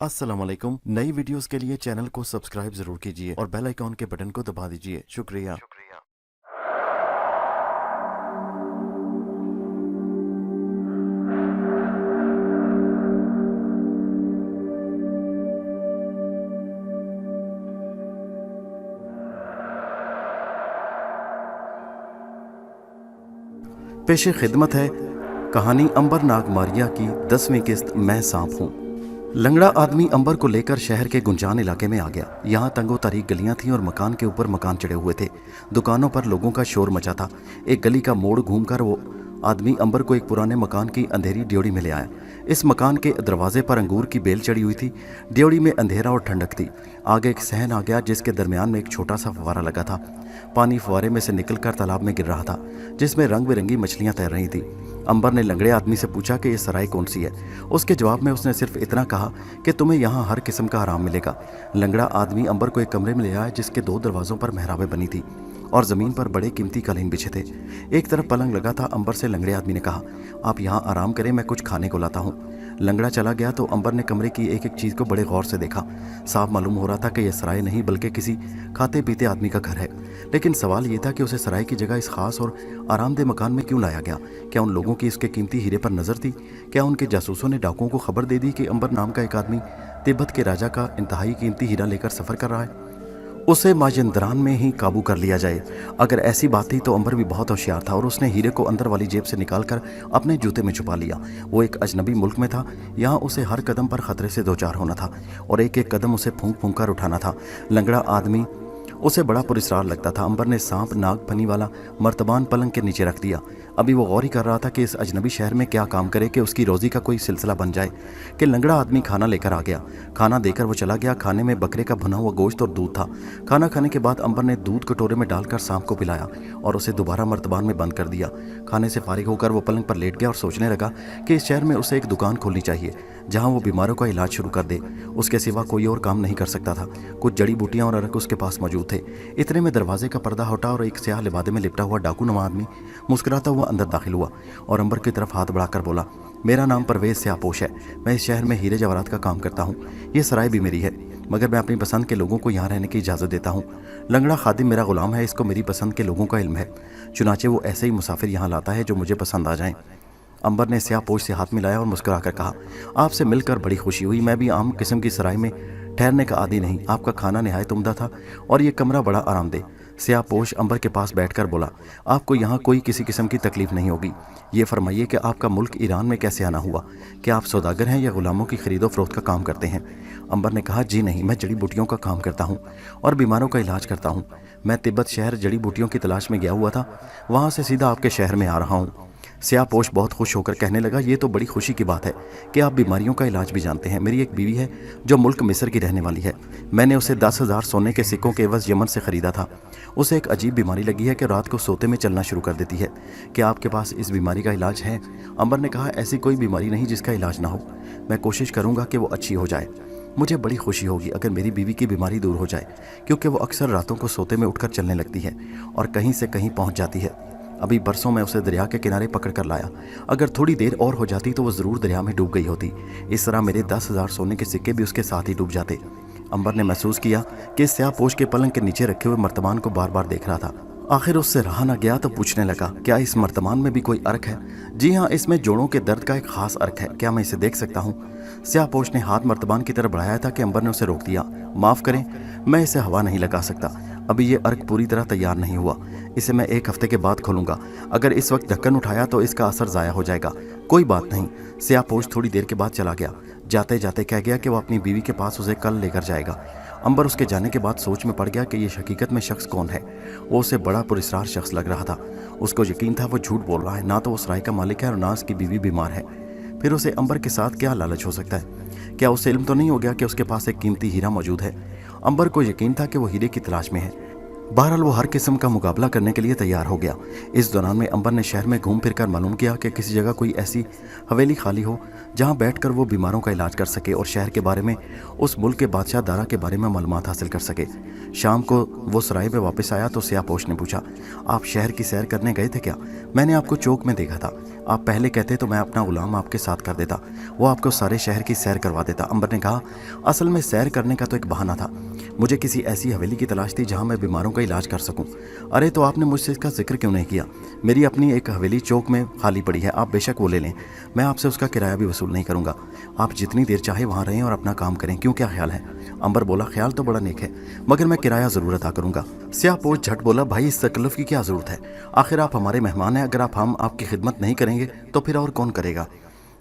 अस्सलाम वालेकुम। नई वीडियोस के लिए चैनल को सब्सक्राइब जरूर कीजिए और बेल आइकॉन के बटन को दबा दीजिए। शुक्रिया। पेशे खिदमत है कहानी अंबर नागमारिया की 10वीं किस्त मैं सांप हूँ। लंगड़ा आदमी अंबर को लेकर शहर के गुंजान इलाके में आ गया। यहाँ तंगो तारीख गलियां थीं और मकान के ऊपर मकान चढ़े हुए थे। दुकानों पर लोगों का शोर मचा था। एक गली का मोड़ घूमकर वो आदमी अंबर को एक पुराने मकान की अंधेरी ड्योढ़ी में ले आया। इस मकान के दरवाजे पर अंगूर की बेल चढ़ी हुई थी। ड्योढ़ी में अंधेरा और ठंडक थी। आगे एक सहन आ गया जिसके दरमियान में एक छोटा सा फव्वारा लगा था। पानी फव्वारे में से निकलकर तालाब में गिर रहा था जिसमें रंग बिरंगी मछलियां तैर रही थी। अंबर ने लंगड़े आदमी से पूछा कि ये सराय कौन सी है। उसके जवाब में उसने सिर्फ इतना कहा कि तुम्हें यहाँ हर किस्म का आराम मिलेगा। लंगड़ा आदमी अंबर को एक कमरे में ले आया जिसके 2 दरवाजों पर मेहराबें बनी थी और ज़मीन पर बड़े कीमती कालीन बिछे थे। एक तरफ पलंग लगा था। अंबर से लंगड़े आदमी ने कहा, आप यहाँ आराम करें, मैं कुछ खाने को लाता हूँ। लंगड़ा चला गया तो अंबर ने कमरे की एक एक चीज़ को बड़े गौर से देखा। साफ मालूम हो रहा था कि यह सराय नहीं बल्कि किसी खाते पीते आदमी का घर है। लेकिन सवाल ये था कि उसे सराय की जगह इस खास और आरामदेह मकान में क्यों लाया गया। क्या उन लोगों की इसके कीमती हीरे पर नज़र थी? क्या उनके जासूसों ने डाकुओं को खबर दे दी कि अंबर नाम का एक आदमी तिब्बत के राजा का इंतहाई कीमती हीरा लेकर सफ़र कर रहा है? उसे माजिंद्रान में ही काबू कर लिया जाए। अगर ऐसी बात थी तो अंबर भी बहुत होशियार था और उसने हीरे को अंदर वाली जेब से निकालकर अपने जूते में छुपा लिया। वो एक अजनबी मुल्क में था। यहाँ उसे हर कदम पर खतरे से दो चार होना था और एक एक कदम उसे फूंक फूंक कर उठाना था। लंगड़ा आदमी उसे बड़ा पुरस्कार लगता था। अंबर ने सांप नाग फनी वाला मर्तबान पलंग के नीचे रख दिया। अभी वो गौर ही कर रहा था कि इस अजनबी शहर में क्या काम करे कि उसकी रोज़ी का कोई सिलसिला बन जाए कि लंगड़ा आदमी खाना लेकर आ गया। खाना देकर वो चला गया। खाने में बकरे का भुना हुआ गोश्त और दूध था। खाना खाने के बाद अंबर ने दूध कटोरे में डालकर सांप को पिलाया और उसे दोबारा मर्तबान में बंद कर दिया। खाने से फारिग होकर वो पलंग पर लेट गया और सोचने लगा कि इस शहर में उसे एक दुकान खोलनी चाहिए जहाँ वो बीमारों का इलाज शुरू कर दे। उसके सिवा कोई और काम नहीं कर सकता था। कुछ जड़ी बूटियाँ और अरक उसके पास मौजूद थे। इतने में दरवाजे का पर्दा हटा और एक स्याह लिबादे में लिपटा हुआ डाकू नुमा आदमी मुस्कुराता हुआ अंदर दाखिल हुआ और अंबर की तरफ हाथ बढ़ाकर बोला, मेरा नाम परवेज स्याहपोश है। मैं इस शहर में हीरे जवाहरात का काम करता हूँ। ये सराय भी मेरी है मगर मैं अपनी पसंद के लोगों को यहाँ रहने की इजाज़त देता हूँ। लंगड़ा खादिम मेरा गुलाम है। इसको मेरी पसंद के लोगों का इल्म है। चुनाचे वो ऐसे ही मुसाफिर यहाँ लाता है जो मुझे पसंद आ जाएं। अंबर ने स्याहपोश से हाथ मिलाया और मुस्कुराकर कहा, आपसे मिलकर बड़ी खुशी हुई। मैं भी आम किस्म की सराय में ठहरने का आदी नहीं। आपका खाना निहायत उम्दा था और ये कमरा बड़ा आरामदेह। स्याहपोश अंबर के पास बैठकर बोला, आपको यहाँ कोई किसी किस्म की तकलीफ नहीं होगी। ये फरमाइए कि आपका मुल्क ईरान में कैसे आना हुआ? क्या आप सौदागर हैं या गुलामों की खरीदो फरोख्त का काम करते हैं? अंबर ने कहा, जी नहीं, मैं जड़ी बूटियों का काम करता हूँ और बीमारों का इलाज करता हूँ। मैं तिब्बत शहर जड़ी बूटियों की तलाश में गया हुआ था। वहाँ से सीधा आपके शहर में आ रहा हूँ। स्याहपोश बहुत खुश होकर कहने लगा, ये तो बड़ी खुशी की बात है कि आप बीमारियों का इलाज भी जानते हैं। मेरी एक बीवी है जो मुल्क मिस्र की रहने वाली है। मैंने उसे 10,000 सोने के सिक्कों के एवज यमन से ख़रीदा था। उसे एक अजीब बीमारी लगी है कि रात को सोते में चलना शुरू कर देती है। क्या आपके पास इस बीमारी का इलाज है? अंबर ने कहा, ऐसी कोई बीमारी नहीं जिसका इलाज ना हो। मैं कोशिश करूँगा कि वो अच्छी हो जाए। मुझे बड़ी खुशी होगी अगर मेरी बीवी की बीमारी दूर हो जाए क्योंकि वो अक्सर रातों को सोते में उठकर चलने लगती है और कहीं से कहीं पहुँच जाती है। अभी बरसों में उसे दरिया के किनारे पकड़ कर लाया। अगर थोड़ी देर और हो जाती तो वो ज़रूर दरिया में डूब गई होती। इस तरह मेरे 10,000 सोने के सिक्के भी उसके साथ ही डूब जाते। अंबर ने महसूस किया कि स्याहपोश के पलंग के नीचे रखे हुए मर्तमान को बार बार देख रहा था। आखिर उससे रहा न गया तो पूछने लगा, क्या इस मर्तमान में भी कोई अर्क है? जी हाँ, इसमें जोड़ों के दर्द का एक खास अर्क है। क्या मैं इसे देख सकता हूँ? स्याहपोश ने हाथ मर्तमान की तरफ बढ़ाया था कि अंबर ने उसे रोक दिया। माफ़ करें, मैं इसे हवा नहीं लगा सकता। अभी ये अर्क पूरी तरह तैयार नहीं हुआ। इसे मैं 1 हफ्ते के बाद खोलूंगा। अगर इस वक्त ढक्कन उठाया तो इसका असर ज़ाया हो जाएगा। कोई बात नहीं। स्याहपोश थोड़ी देर के बाद चला गया। जाते जाते कह गया कि वो अपनी बीवी के पास उसे कल लेकर जाएगा। अंबर उसके जाने के बाद सोच में पड़ गया कि ये हकीकत में शख्स कौन है। वो उसे बड़ा पुरस्कार शख्स लग रहा था। उसको यकीन था वो झूठ बोल रहा है। ना तो वो सराय का मालिक है और ना उसकी बीवी बीमार है। फिर उसे अंबर के साथ क्या लालच हो सकता है? क्या उसे इल्म तो नहीं हो गया कि उसके पास एक कीमती हीरा मौजूद है? अंबर को यकीन था कि वो हीरे की तलाश में है। बहरहाल वो हर किस्म का मुकाबला करने के लिए तैयार हो गया। इस दौरान में अंबर ने शहर में घूम फिर कर मालूम किया कि किसी जगह कोई ऐसी हवेली खाली हो जहां बैठकर वो बीमारों का इलाज कर सके और शहर के बारे में, उस मुल्क के बादशाह दारा के बारे में मालूमात हासिल कर सके। शाम को वो सराय में वापस आया तो स्याहपोश ने पूछा, आप शहर की सैर करने गए थे क्या? मैंने आपको चौक में देखा था। आप पहले कहते तो मैं अपना गुलाम आपके साथ कर देता, वो आपको सारे शहर की सैर करवा देता। अंबर ने कहा, असल में सैर करने का तो एक बहाना था, मुझे किसी ऐसी हवेली की तलाश थी जहां मैं बीमारों का इलाज कर सकूं। अरे तो आपने मुझसे इसका जिक्र क्यों नहीं किया? मेरी अपनी एक हवेली चौक में खाली पड़ी है, आप बेशक वो ले लें, मैं आपसे उसका किराया भी वसूल नहीं करूंगा। आप जितनी देर चाहे वहां रहें और अपना काम करें, क्यों, क्या ख्याल है? अंबर बोला, ख्याल तो बड़ा नेक है, मगर मैं किराया जरूर अदा करूंगा। स्याहपोश झट बोला, भाई इस तकल्लुफ की क्या जरूरत है? आखिर आप हमारे मेहमान हैं, अगर हम आपकी खिदमत नहीं करेंगे तो फिर और कौन करेगा?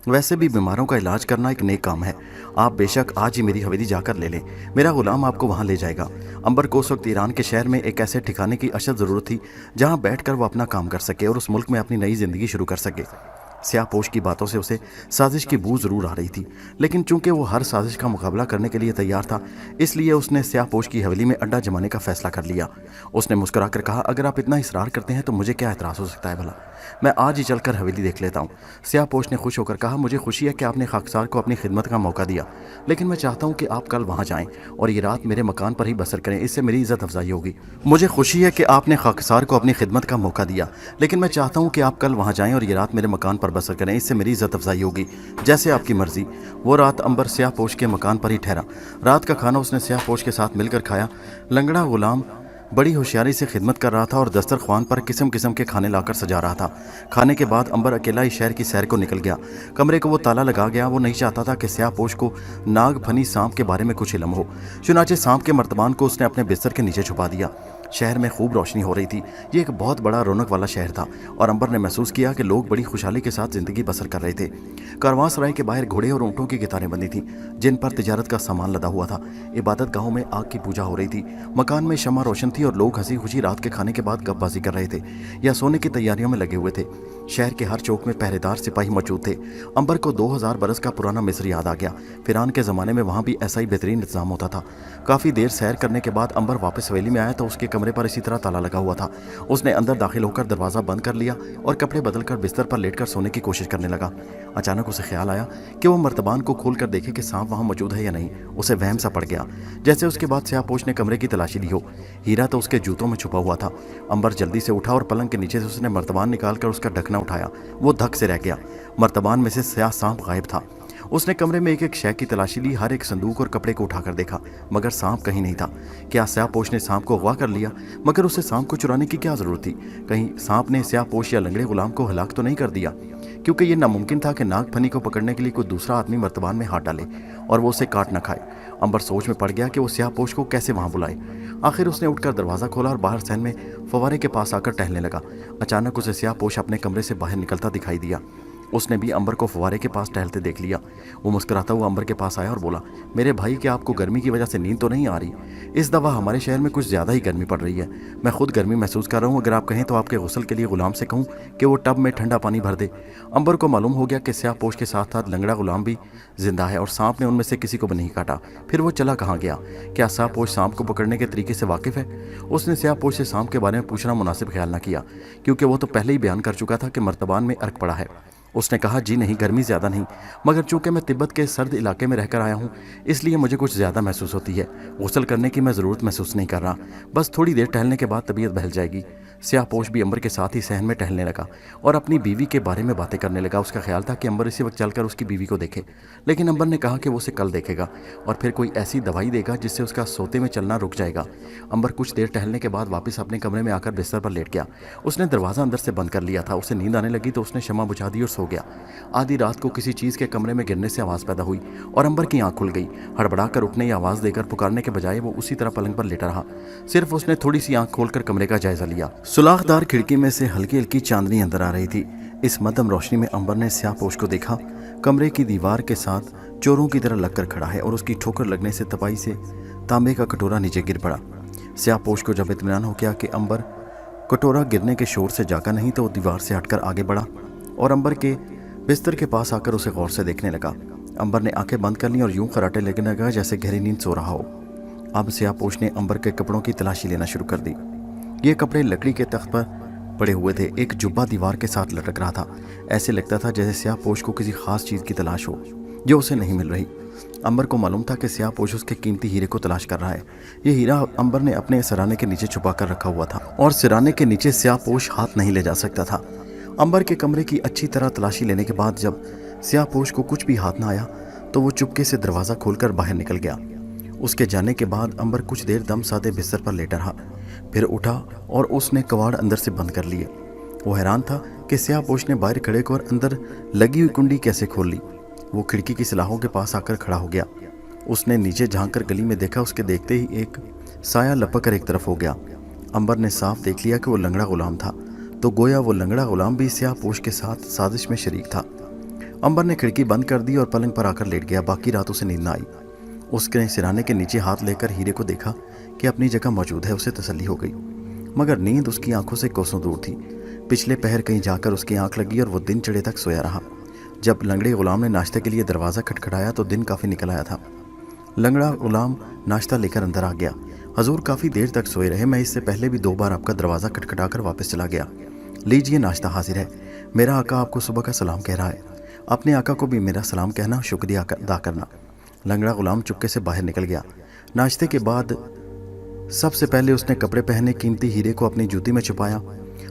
वैसे भी बीमारों का इलाज करना एक नेक काम है, आप बेशक आज ही मेरी हवेली जाकर ले लें, मेरा गुलाम आपको वहां ले जाएगा। अंबर को उस वक्त ईरान के शहर में एक ऐसे ठिकाने की अशद ज़रूरत थी जहां बैठकर वो अपना काम कर सके और उस मुल्क में अपनी नई ज़िंदगी शुरू कर सके। स्याहपोश की बातों से उसे साजिश की बू जरूर आ रही थी, लेकिन चूंकि वो हर साजिश का मुकाबला करने के लिए तैयार था, इसलिए उसने स्याहपोश की हवेली में अड्डा जमाने का फैसला कर लिया। उसने मुस्कुराकर कहा, अगर आप इतना इसरार करते हैं तो मुझे क्या एतराज़ हो सकता है भला, मैं आज ही चलकर हवेली देख लेता हूँ। स्याहपोश ने खुश होकर कहा, मुझे खुशी है कि आपने खाकसार को अपनी खिदमत का मौका दिया, लेकिन मैं चाहता हूँ कि आप कल वहाँ जाएँ और ये रात मेरे मकान पर ही बसर करें, इससे मेरी इज्जत अफजाई होगी। मुझे खुशी है कि आपने खाकसार को अपनी खिदमत का मौका दिया, लेकिन मैं चाहता हूँ कि आप कल वहाँ जाएँ और ये रात मेरे मकान पर बसर करें, इससे मेरी इज्जत अफजाई होगी। जैसे आपकी मर्जी। वो रात अंबर स्याहपोश के मकान पर ही ठहरा। रात का खाना उसने स्याहपोश के साथ मिलकर खाया। लंगड़ा गुलाम बड़ी होशियारी से खिदमत कर रहा था और दस्तरख्वान पर किस्म किस्म के खाने लाकर सजा रहा था। खाने के बाद अंबर अकेला ही शहर की सैर को निकल गया। कमरे को वो ताला लगा गया। वो नहीं चाहता था कि स्याहपोश को नाग फनी सांप के बारे में कुछ इल्म हो। चुनाचे सांप के मर्तबान को उसने अपने बिस्तर के नीचे छुपा दिया। शहर में खूब रोशनी हो रही थी। ये एक बहुत बड़ा रौनक वाला शहर था और अंबर ने महसूस किया कि लोग बड़ी खुशहाली के साथ जिंदगी बसर कर रहे थे। कारवांसराय के बाहर घोड़े और ऊँटों की कतारें बंधी थीं, जिन पर तिजारत का सामान लदा हुआ था। इबादत गाहों में आग की पूजा हो रही थी। मकान में शम्मा रोशन थी और लोग हंसी खुशी रात के खाने के बाद गपबाजी कर रहे थे या सोने की तैयारियों में लगे हुए थे। शहर के हर चौक में पहरेदार सिपाही मौजूद थे। अंबर को 2000 बरस का पुराना मिस्र याद आ गया। फिरआन के ज़माने में वहाँ भी ऐसा ही बेहतरीन इंतजाम होता था। काफ़ी देर सैर करने के बाद अंबर वापस हवेली में आया तो उसके कमरे पर इसी तरह ताला लगा हुआ था। उसने अंदर दाखिल होकर दरवाज़ा बंद कर लिया और कपड़े बदलकर बिस्तर पर लेटकर सोने की कोशिश करने लगा। अचानक उसे ख्याल आया कि वो मर्तबान को खोल कर देखे कि सांप वहाँ मौजूद है या नहीं। उसे वहम सा पड़ गया, जैसे उसके बाद स्याहपोश ने कमरे की तलाशी ली हो। हीरा तो उसके जूतों में छुपा हुआ था। अंबर जल्दी से उठा और पलंग के नीचे से उसने मर्तबान निकालकर उसका ढकना उठाया। वो धक से रह गया। मर्तबान में से स्याह सांप गायब था। उसने कमरे में एक एक शय की तलाशी ली, हर एक संदूक और कपड़े को उठाकर देखा, मगर सांप कहीं नहीं था। क्या स्याहपोश ने सांप को अगवा कर लिया? मगर उसे सांप को चुराने की क्या जरूरत थी? कहीं सांप ने स्याहपोश या लंगड़े गुलाम को हलाक तो नहीं कर दिया? क्योंकि यह नामुमकिन था कि नागफनी को पकड़ने के लिए कोई दूसरा आदमी मर्तबान में हाथ डाले और वो उसे काट न खाए। अंबर सोच में पड़ गया कि वो स्याहपोश को कैसे वहां बुलाए। आखिर उसने उठकर दरवाज़ा खोला और बाहर सहन में फवारे के पास आकर टहलने लगा। अचानक उसे स्याहपोश अपने कमरे से बाहर निकलता दिखाई दिया। उसने भी अंबर को फवारे के पास टहलते देख लिया। वो मुस्कुराता हुआ अंबर के पास आया और बोला, मेरे भाई, क्या आपको गर्मी की वजह से नींद तो नहीं आ रही? इस दफ़ा हमारे शहर में कुछ ज़्यादा ही गर्मी पड़ रही है। मैं खुद गर्मी महसूस कर रहा हूँ। अगर आप कहें तो आपके गुस्ल के लिए गुलाम से कहूँ कि वो टब में ठंडा पानी भर दे। अंबर को मालूम हो गया कि स्याहपोश के साथ साथ लंगड़ा गुलाम भी जिंदा है और सांप ने उनमें से किसी को भी नहीं काटा। फिर वो चला कहाँ गया? क्या स्याहपोश सांप को पकड़ने के तरीके से वाकिफ़ है? उसने स्याहपोश से सांप के बारे में पूछना मुनासिब ख्याल न किया, क्योंकि वो तो पहले ही बयान कर चुका था कि मर्तबान में अर्क पड़ा है। उसने कहा, जी नहीं, गर्मी ज़्यादा नहीं, मगर चूंकि मैं तिब्बत के सर्द इलाके में रहकर आया हूँ, इसलिए मुझे कुछ ज़्यादा महसूस होती है। गुस्ल करने की मैं ज़रूरत महसूस नहीं कर रहा, बस थोड़ी देर टहलने के बाद तबीयत बहल जाएगी। स्याहपोश भी अंबर के साथ ही सहन में टहलने लगा और अपनी बीवी के बारे में बातें करने लगा। उसका ख्याल था कि अंबर इसी वक्त चलकर उसकी बीवी को देखे, लेकिन अंबर ने कहा कि वो उसे कल देखेगा और फिर कोई ऐसी दवाई देगा जिससे उसका सोते में चलना रुक जाएगा। अंबर कुछ देर टहलने के बाद वापस अपने कमरे में आकर बिस्तर पर लेट गया। उसने दरवाज़ा अंदर से बंद कर लिया था। उसे नींद आने लगी तो उसने शम्मा बुझा दी और सो गया। आधी रात को किसी चीज़ के कमरे में गिरने से आवाज़ पैदा हुई और अंबर की आंख खुल गई। हड़बड़ाकर उठने या आवाज़ देकर पुकारने के बजाय वो उसी तरह पलंग पर लेटा रहा। सिर्फ उसने थोड़ी सी आंख खोलकर कमरे का जायजा लिया। सुलाखदार खिड़की में से हल्की हल्की चांदनी अंदर आ रही थी। इस मध्यम रोशनी में अंबर ने स्याहपोश को देखा। कमरे की दीवार के साथ चोरों की तरह लगकर खड़ा है और उसकी ठोकर लगने से तपाई से तांबे का कटोरा नीचे गिर पड़ा। स्याहपोश को जब इत्मीनान हो गया कि अंबर कटोरा गिरने के शोर से जागा नहीं, तो वो दीवार से हटकर आगे बढ़ा और अंबर के बिस्तर के पास आकर उसे गौर से देखने लगा। अंबर ने आंखें बंद कर ली और यूं खराटे लगने लगा जैसे गहरी नींद सो रहा हो। अब स्याहपोश ने अंबर के कपड़ों की तलाशी लेना शुरू कर दी। ये कपड़े लकड़ी के तख्त पर पड़े हुए थे। एक जुब्बा दीवार के साथ लटक रहा था। ऐसे लगता था जैसे स्याहपोश को किसी खास चीज़ की तलाश हो जो उसे नहीं मिल रही। अंबर को मालूम था कि स्याहपोश उसके कीमती हीरे को तलाश कर रहा है। ये हीरा अंबर ने अपने सिराने के नीचे छुपा कर रखा हुआ था और सिराने के नीचे स्याहपोश हाथ नहीं ले जा सकता था। अंबर के कमरे की अच्छी तरह तलाशी लेने के बाद जब स्याहपोश को कुछ भी हाथ ना आया तो वो चुपके से दरवाज़ा खोलकर बाहर निकल गया। उसके जाने के बाद अंबर कुछ देर दम सादे बिस्तर पर लेटा रहा, फिर उठा और उसने कबाड़ अंदर से बंद कर लिए। वो हैरान था कि स्याहपोश ने बाहर खड़े होकर अंदर लगी हुई कुंडी कैसे खोल ली। वो खिड़की की सलाखों के पास आकर खड़ा हो गया। उसने नीचे झांक कर गली में देखा। उसके देखते ही एक साया लपक कर एक तरफ हो गया। अंबर ने साफ देख लिया कि वो लंगड़ा गुलाम था, तो गोया वो लंगड़ा गुलाम भी स्याहपोश के साथ साजिश में शरीक था। अंबर ने खिड़की बंद कर दी और पलंग पर आकर लेट गया। बाकी रात उसे नींद न आई। उसने सिराने के नीचे हाथ लेकर हीरे को देखा कि अपनी जगह मौजूद है। उसे तसल्ली हो गई, मगर नींद उसकी आंखों से कोसों दूर थी। पिछले पहर कहीं जाकर उसकी आंख लगी और वो दिन चढ़े तक सोया रहा। जब लंगड़े गुलाम ने नाश्ते के लिए दरवाज़ा खटखटाया तो दिन काफ़ी निकल आया था। लंगड़ा गुलाम नाश्ता लेकर अंदर आ गया। हजूर काफ़ी देर तक सोए रहे। मैं इससे पहले भी 2 बार आपका दरवाज़ा खटखटाकर वापस चला गया। लीजिए, नाश्ता हाजिर है। मेरा आका आपको सुबह का सलाम कह रहा है। अपने आका को भी मेरा सलाम कहना, शुक्रिया अदा करना। लंगड़ा गुलाम चुपके से बाहर निकल गया। नाश्ते के बाद सबसे पहले उसने कपड़े पहने कीमती हीरे को अपनी जूती में छुपाया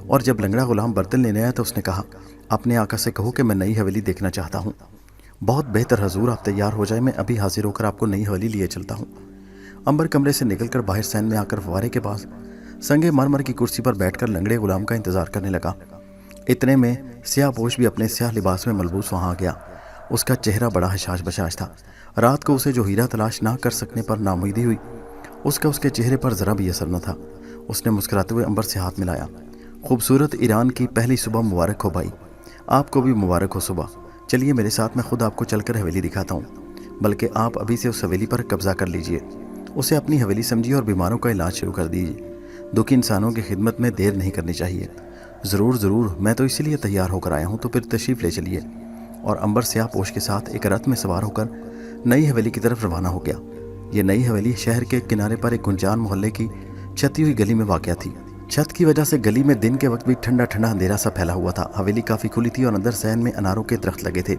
और जब लंगड़ा गुलाम बर्तन लेने आया तो उसने कहा, अपने आका से कहो कि मैं नई हवेली देखना चाहता हूँ। बहुत बेहतर हजूर, आप तैयार हो जाए, मैं अभी हाजिर होकर आपको नई हवेली लिए चलता हूँ। अंबर कमरे से निकलकर बाहर सैन में आकर फवारे के पास संगे मरमर की कुर्सी पर बैठकर लंगड़े गुलाम का इंतजार करने लगा। इतने में स्याहपोश भी अपने स्याह लिबास में मलबूस वहाँ आ गया। उसका चेहरा बड़ा हशाश बशाश था। रात को उसे जो हीरा तलाश ना कर सकने पर नाउमीदी हुई, उसका उसके चेहरे पर ज़रा भी असर न था। उसने मुस्कुराते हुए अंबर से हाथ मिलाया। खूबसूरत ईरान की पहली सुबह मुबारक हो भाई। आपको भी मुबारक हो सुबह। चलिए मेरे साथ, मैं खुद आपको चलकर हवेली दिखाता हूँ। बल्कि आप अभी से उस हवेली पर कब्जा कर लीजिए, उसे अपनी हवेली समझिए और बीमारों का इलाज शुरू कर दीजिए। दुखी इंसानों की खिदमत में देर नहीं करनी चाहिए। ज़रूर ज़रूर, मैं तो इसीलिए तैयार होकर आया हूँ, तो फिर तशरीफ़ ले चलिए। और अंबर स्याहपोश के साथ एक रथ में सवार होकर नई हवेली की तरफ रवाना हो गया। ये नई हवेली शहर के किनारे पर एक गुंजान मोहल्ले की छती हुई गली में वाक़या थी। छत की वजह से गली में दिन के वक्त भी ठंडा ठंडा अंधेरा सा फैला हुआ था। हवेली काफ़ी खुली थी और अंदर सहन में अनारों के दरख्त लगे थे,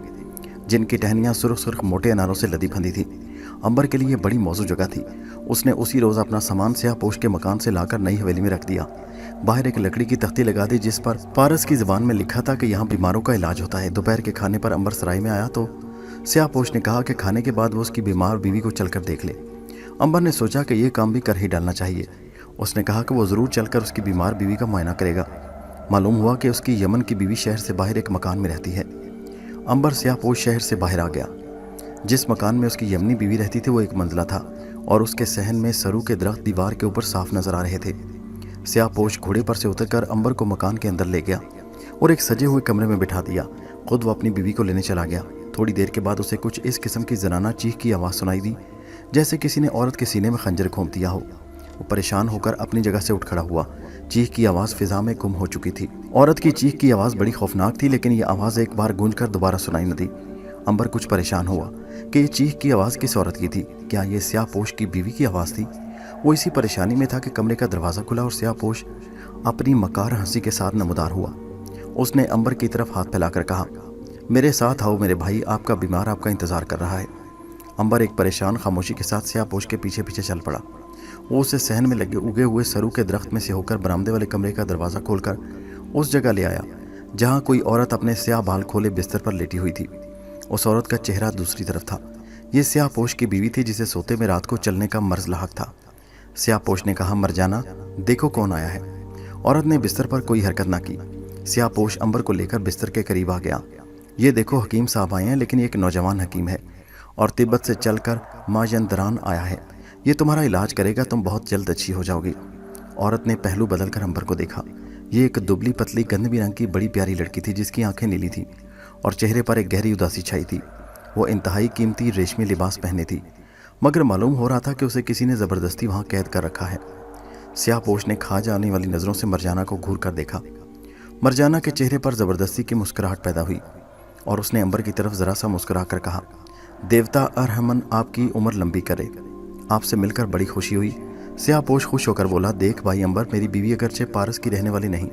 जिनकी टहनियाँ सुर्ख सुर्ख मोटे अनारों से लदी फंदी थी। अंबर के लिए बड़ी मौजू जगह थी। उसने उसी रोज़ अपना सामान स्याहपोश के मकान से लाकर नई हवेली में रख दिया। बाहर एक लकड़ी की तख्ती लगा दी जिस पर पारस की ज़बान में लिखा था कि यहाँ बीमारों का इलाज होता है। दोपहर के खाने पर अंबर सराय में आया तो स्याहपोश ने कहा कि खाने के बाद वो उसकी बीमार बीवी को चलकर देख ले। अंबर ने सोचा कि ये काम भी कर ही डालना चाहिए। उसने कहा कि वो ज़रूर चलकर उसकी बीमार बीवी का मुआयना करेगा। मालूम हुआ कि उसकी यमन की बीवी शहर से बाहर एक मकान में रहती है। अंबर स्याहपोश शहर से बाहर आ गया। जिस मकान में उसकी यमनी बीवी रहती थी वो एक मंजिला था और उसके सहन में सरू के दरख्त दीवार के ऊपर साफ नजर आ रहे थे। स्याहपोश घोड़े पर से उतरकर अंबर को मकान के अंदर ले गया और एक सजे हुए कमरे में बिठा दिया। खुद वो अपनी बीवी को लेने चला गया। थोड़ी देर के बाद उसे कुछ इस किस्म की जनाना चीख की आवाज़ सुनाई दी, जैसे किसी ने औरत के सीने में खंजर घोंप दिया हो। वो परेशान होकर अपनी जगह से उठ खड़ा हुआ। चीख की आवाज़ फिजा में गुम हो चुकी थी। औरत की चीख की आवाज़ बड़ी खौफनाक थी, लेकिन यह आवाज़ एक बार गूंजकर दोबारा सुनाई न दी। अंबर कुछ परेशान हुआ कि ये चीख की आवाज़ किस औरत की थी। क्या ये स्याहपोश की बीवी की आवाज़ थी? वो इसी परेशानी में था कि कमरे का दरवाज़ा खुला और स्याहपोश अपनी मकार हंसी के साथ नमदार हुआ। उसने अंबर की तरफ हाथ फैलाकर कहा, मेरे साथ आओ मेरे भाई, आपका बीमार आपका इंतज़ार कर रहा है। अंबर एक परेशान खामोशी के साथ स्याहपोश के पीछे पीछे चल पड़ा। वो उसे सहन में लगे उगे हुए सरू के दरख्त में से होकर बरामदे वाले कमरे का दरवाज़ा खोलकर उस जगह ले आया जहाँ कोई औरत अपने स्याह बाल खोले बिस्तर पर लेटी हुई थी। उस औरत का चेहरा दूसरी तरफ था। ये स्याहपोश की बीवी थी जिसे सोते में रात को चलने का मर्ज लाहक था। स्याहपोश ने कहा, मरजाना देखो कौन आया है। औरत ने बिस्तर पर कोई हरकत ना की। स्याहपोश अंबर को लेकर बिस्तर के करीब आ गया। ये देखो हकीम साहब आए हैं, लेकिन ये एक नौजवान हकीम है और तिब्बत से चलकर माजंदरान आया है। ये तुम्हारा इलाज करेगा, तुम बहुत जल्द अच्छी हो जाओगी। औरत ने पहलू बदलकर अंबर को देखा। ये एक दुबली पतली गंदमी रंग की बड़ी प्यारी लड़की थी जिसकी आंखें नीली थी और चेहरे पर एक गहरी उदासी छाई थी। वो इंतहाई कीमती रेशमी लिबास पहने थी, मगर मालूम हो रहा था कि उसे किसी ने ज़बरदस्ती वहाँ कैद कर रखा है। स्याहपोश ने खा जाने वाली नज़रों से मरजाना को घूर कर देखा। मरजाना के चेहरे पर ज़बरदस्ती की मुस्कुराहट पैदा हुई और उसने अंबर की तरफ ज़रा सा मुस्कुरा कर कहा, देवता अरहमन आपकी उम्र लंबी करे। आपसे मिलकर बड़ी खुशी हुई। سیاہ پوش خوش ہو کر بولا، دیکھ بھائی امبر، میری بیوی اگرچہ پارس کی رہنے والی نہیں،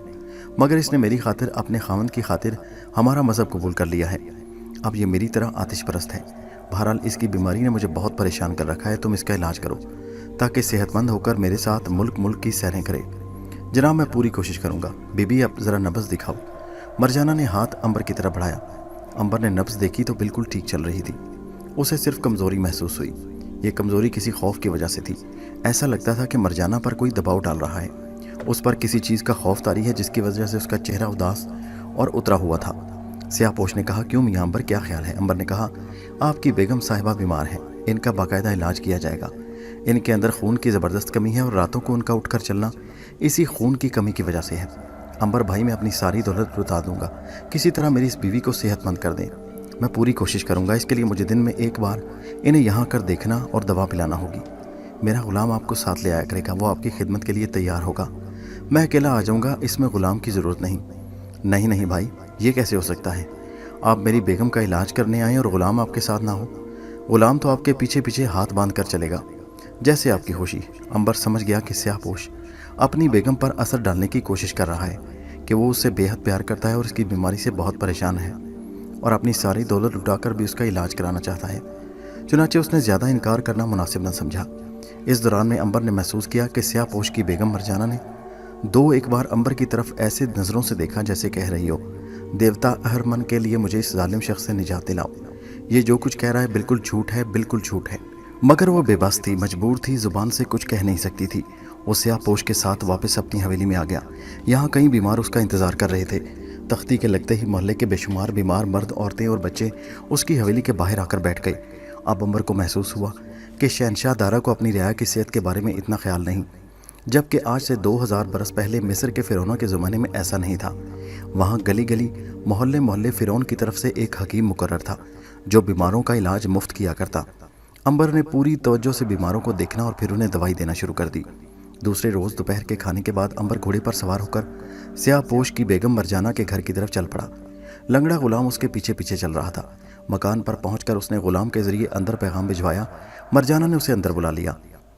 مگر اس نے میری خاطر، اپنے خاوند کی خاطر ہمارا مذہب قبول کر لیا ہے۔ اب یہ میری طرح آتش پرست ہے۔ بہرحال اس کی بیماری نے مجھے بہت پریشان کر رکھا ہے، تم اس کا علاج کرو تاکہ صحت مند ہو کر میرے ساتھ ملک کی سیریں کرے۔ جناب میں پوری کوشش کروں گا۔ بی بی اب ذرا نبض دکھاؤ۔ مرجانہ نے ہاتھ امبر کی طرف بڑھایا۔ امبر نے نبض دیکھی تو بالکل ٹھیک چل رہی تھی۔ اسے صرف کمزوری محسوس ہوئی۔ یہ کمزوری کسی خوف کی وجہ سے تھی۔ ایسا لگتا تھا کہ مرجانہ پر کوئی دباؤ ڈال رہا ہے، اس پر کسی چیز کا خوف طاری ہے جس کی وجہ سے اس کا چہرہ اداس اور اترا ہوا تھا۔ سیاہ پوش نے کہا، کیوں میاں امبر، کیا خیال ہے؟ امبر نے کہا، آپ کی بیگم صاحبہ بیمار ہیں، ان کا باقاعدہ علاج کیا جائے گا۔ ان کے اندر خون کی زبردست کمی ہے اور راتوں کو ان کا اٹھ کر چلنا اسی خون کی کمی کی وجہ سے ہے۔ امبر بھائی میں اپنی ساری دولت لوٹا دوں گا، کسی طرح میری اس بیوی کو صحت مند کر دیں۔ میں پوری کوشش کروں گا، اس کے لیے مجھے دن میں ایک بار انہیں یہاں کر دیکھنا اور دوا پلانا ہوگی۔ میرا غلام آپ کو ساتھ لے آیا کرے گا، وہ آپ کی خدمت کے لیے تیار ہوگا۔ میں اکیلا آ جاؤں گا، اس میں غلام کی ضرورت نہیں۔ نہیں بھائی، یہ کیسے ہو سکتا ہے؟ آپ میری بیگم کا علاج کرنے آئیں اور غلام آپ کے ساتھ نہ ہو؟ غلام تو آپ کے پیچھے پیچھے ہاتھ باندھ کر چلے گا، جیسے آپ کی خوشی۔ امبر سمجھ گیا کہ سیاہ پوش اپنی بیگم پر اثر ڈالنے کی کوشش کر رہا ہے، کہ وہ اس سے بے حد پیار کرتا ہے اور اس کی بیماری سے بہت پریشان ہے اور اپنی ساری دولت لٹا کر بھی اس کا علاج کرانا چاہتا ہے۔ چنانچہ اس نے زیادہ انکار کرنا مناسب نہ سمجھا۔ اس دوران میں امبر نے محسوس کیا کہ سیاہ پوش کی بیگم مرجانہ نے ایک بار امبر کی طرف ایسے نظروں سے دیکھا جیسے کہہ رہی ہو، دیوتا اہرمن کے لیے مجھے اس ظالم شخص سے نجات دلاؤ، یہ جو کچھ کہہ رہا ہے بالکل جھوٹ ہے، بالکل جھوٹ ہے۔ مگر وہ بے بس تھی، مجبور تھی، زبان سے کچھ کہہ نہیں سکتی تھی۔ وہ سیاہ پوش کے ساتھ واپس اپنی حویلی میں آ گیا۔ یہاں کئی بیمار اس کا انتظار کر رہے تھے۔ تختی کے لگتے ہی محلے کے بے شمار بیمار مرد، عورتیں اور بچے اس کی حویلی کے باہر آ کر بیٹھ گئے۔ اب امبر کو محسوس ہوا کہ شہنشاہ دارا کو اپنی رعایا کی صحت کے بارے میں اتنا خیال نہیں، جبکہ آج سے 2000 برس پہلے مصر کے فرعونوں کے زمانے میں ایسا نہیں تھا۔ وہاں گلی گلی، محلے محلے فرعون کی طرف سے ایک حکیم مقرر تھا جو بیماروں کا علاج مفت کیا کرتا۔ امبر نے پوری توجہ سے بیماروں کو دیکھنا اور پھر انہیں دوائی دینا شروع کر دی۔ دوسرے روز دوپہر کے کھانے کے بعد امبر گھوڑے پر سوار ہو کر سیاہ پوش کی بیگم مرجانہ کے گھر کی طرف چل پڑا۔ لنگڑا غلام اس کے پیچھے پیچھے چل رہا تھا۔ مکان پر پہنچ کر اس نے غلام کے ذریعے اندر پیغام بھجوایا۔ مرجانہ نے اسے اندر بلا لیا۔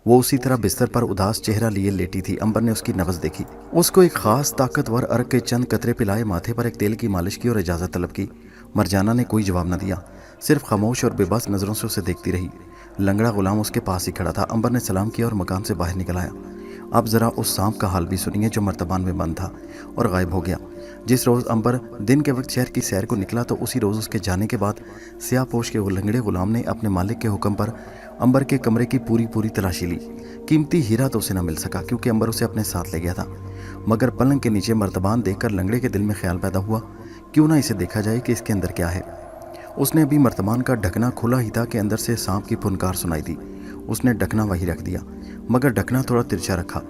وہ اسی طرح بستر پر اداس چہرہ لیے لیٹی تھی۔ امبر نے اس کی نبض دیکھی، اس کو ایک خاص طاقتور عرق کے چند قطرے پلائے، ماتھے پر ایک تیل کی مالش کی اور اجازت طلب کی۔ مرجانہ نے کوئی جواب نہ دیا، صرف خاموش اور بے بس نظروں سے اسے دیکھتی رہی۔ لنگڑا غلام اس کے پاس ہی کھڑا تھا۔ امبر نے سلام کیا اور مکان سے باہر نکل آیا۔ اب ذرا اس سانپ کا حال بھی سنیے جو مرتبان میں بند تھا اور غائب ہو گیا۔ جس روز امبر دن کے وقت شہر کی سیر کو نکلا تو اسی روز اس کے جانے کے بعد سیاہ پوش کے لنگڑے غلام نے اپنے مالک کے حکم پر امبر کے کمرے کی پوری تلاشی لی۔ قیمتی ہیرا تو اسے نہ مل سکا کیونکہ امبر اسے اپنے ساتھ لے گیا تھا، مگر پلنگ کے نیچے مرتبان دیکھ کر لنگڑے کے دل میں خیال پیدا ہوا، کیوں نہ اسے دیکھا جائے کہ اس کے اندر کیا ہے۔ اس نے ابھی مرتبان کا ڈھکنا کھولا ہی تھا کہ اندر سے سانپ کی پھنکار سنائی دی۔ اس نے ڈھکنا وہی رکھ دیا، مگر ڈھکنا تھوڑا ترچھا رکھا۔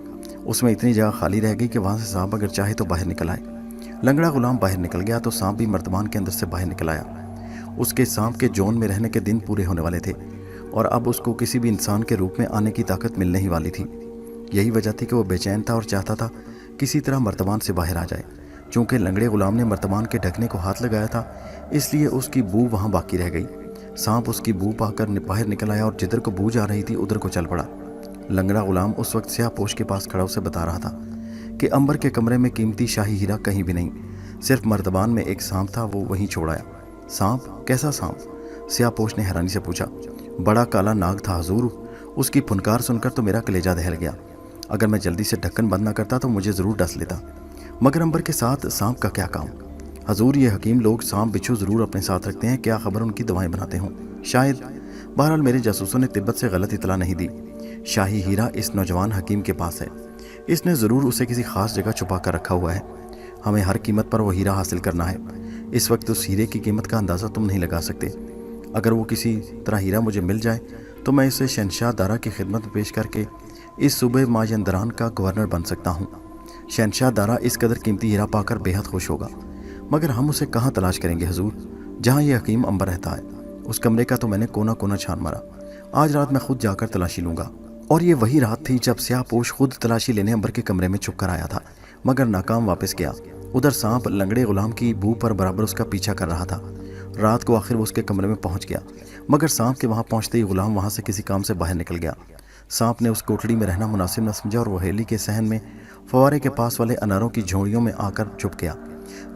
اس میں اتنی جگہ خالی رہ گئی کہ وہاں سے سانپ اگر چاہے تو باہر نکل آئے۔ لنگڑا غلام باہر نکل گیا تو سانپ بھی مرتبان کے اندر سے باہر نکل آیا۔ اس کے سانپ کے جون میں رہنے کے دن پورے ہونے والے تھے اور اب اس کو کسی بھی انسان کے روپ میں آنے کی طاقت ملنے ہی والی تھی۔ یہی وجہ تھی کہ وہ بے چین تھا اور چاہتا تھا کسی طرح مرتبان سے باہر آ جائے۔ چونکہ لنگڑے غلام نے مرتبان کے ڈھکنے کو ہاتھ لگایا تھا اس لیے اس کی بو وہاں باقی رہ گئی۔ سانپ اس کی بو پا کر باہر نکل آیا اور جدھر کو بو جا رہی تھی ادھر کو چل پڑا۔ لنگڑا غلام اس وقت سیاہ پوش کے پاس کھڑا اسے بتا رہا تھا کہ امبر کے کمرے میں قیمتی شاہی ہیرا کہیں بھی نہیں، صرف مرتبان میں ایک سانپ تھا، وہ وہیں چھوڑ آیا۔ سانپ؟ کیسا سانپ؟ سیاہ پوش نے حیرانی سے پوچھا۔ بڑا کالا ناگ تھا حضور، اس کی پھنکار سن کر تو میرا کلیجہ دہل گیا۔ اگر میں جلدی سے ڈھکن بند نہ کرتا تو مجھے ضرور ڈس لیتا، مگر امبر کے ساتھ سانپ کا کیا کام؟ حضور یہ حکیم لوگ سانپ بچھو ضرور اپنے ساتھ رکھتے ہیں، کیا خبر ان کی دوائیں بناتے ہوں، شاید۔ بہرحال میرے جاسوسوں نے تبت سے غلط اطلاع نہیں دی۔ شاہی ہیرا اس نوجوان حکیم کے پاس ہے، اس نے ضرور اسے کسی خاص جگہ چھپا کر رکھا ہوا ہے۔ ہمیں ہر قیمت پر وہ ہیرا حاصل کرنا ہے۔ اس وقت اس ہیرے کی قیمت کا اندازہ تم نہیں لگا سکتے۔ اگر وہ کسی طرح ہیرا مجھے مل جائے تو میں اسے شہنشاہ دارا کی خدمت میں پیش کر کے اس صوبے ماجندران کا گورنر بن سکتا ہوں۔ شہنشاہ دارا اس قدر قیمتی ہیرا پا کر بے حد خوش ہوگا، مگر ہم اسے کہاں تلاش کریں گے حضور؟ جہاں یہ حکیم امبر رہتا ہے، اس کمرے کا تو میں نے کونا کونا چھان مارا۔ آج رات میں خود جا کر تلاشی لوں گا۔ اور یہ وہی رات تھی جب سیاہ پوش خود تلاشی لینے امبر کے کمرے میں چھپ کر آیا تھا، مگر ناکام واپس گیا۔ ادھر سانپ لنگڑے غلام کی بو پر برابر اس کا پیچھا کر رہا تھا۔ رات کو آخر وہ اس کے کمرے میں پہنچ گیا، مگر سانپ کے وہاں پہنچتے ہی غلام وہاں سے کسی کام سے باہر نکل گیا۔ सांप ने उस कोठड़ी में रहना मुनासिब न समझा और वो हवेली के सहन में फवारे के पास वाले अनारों की झोड़ियों में आकर छुप गया।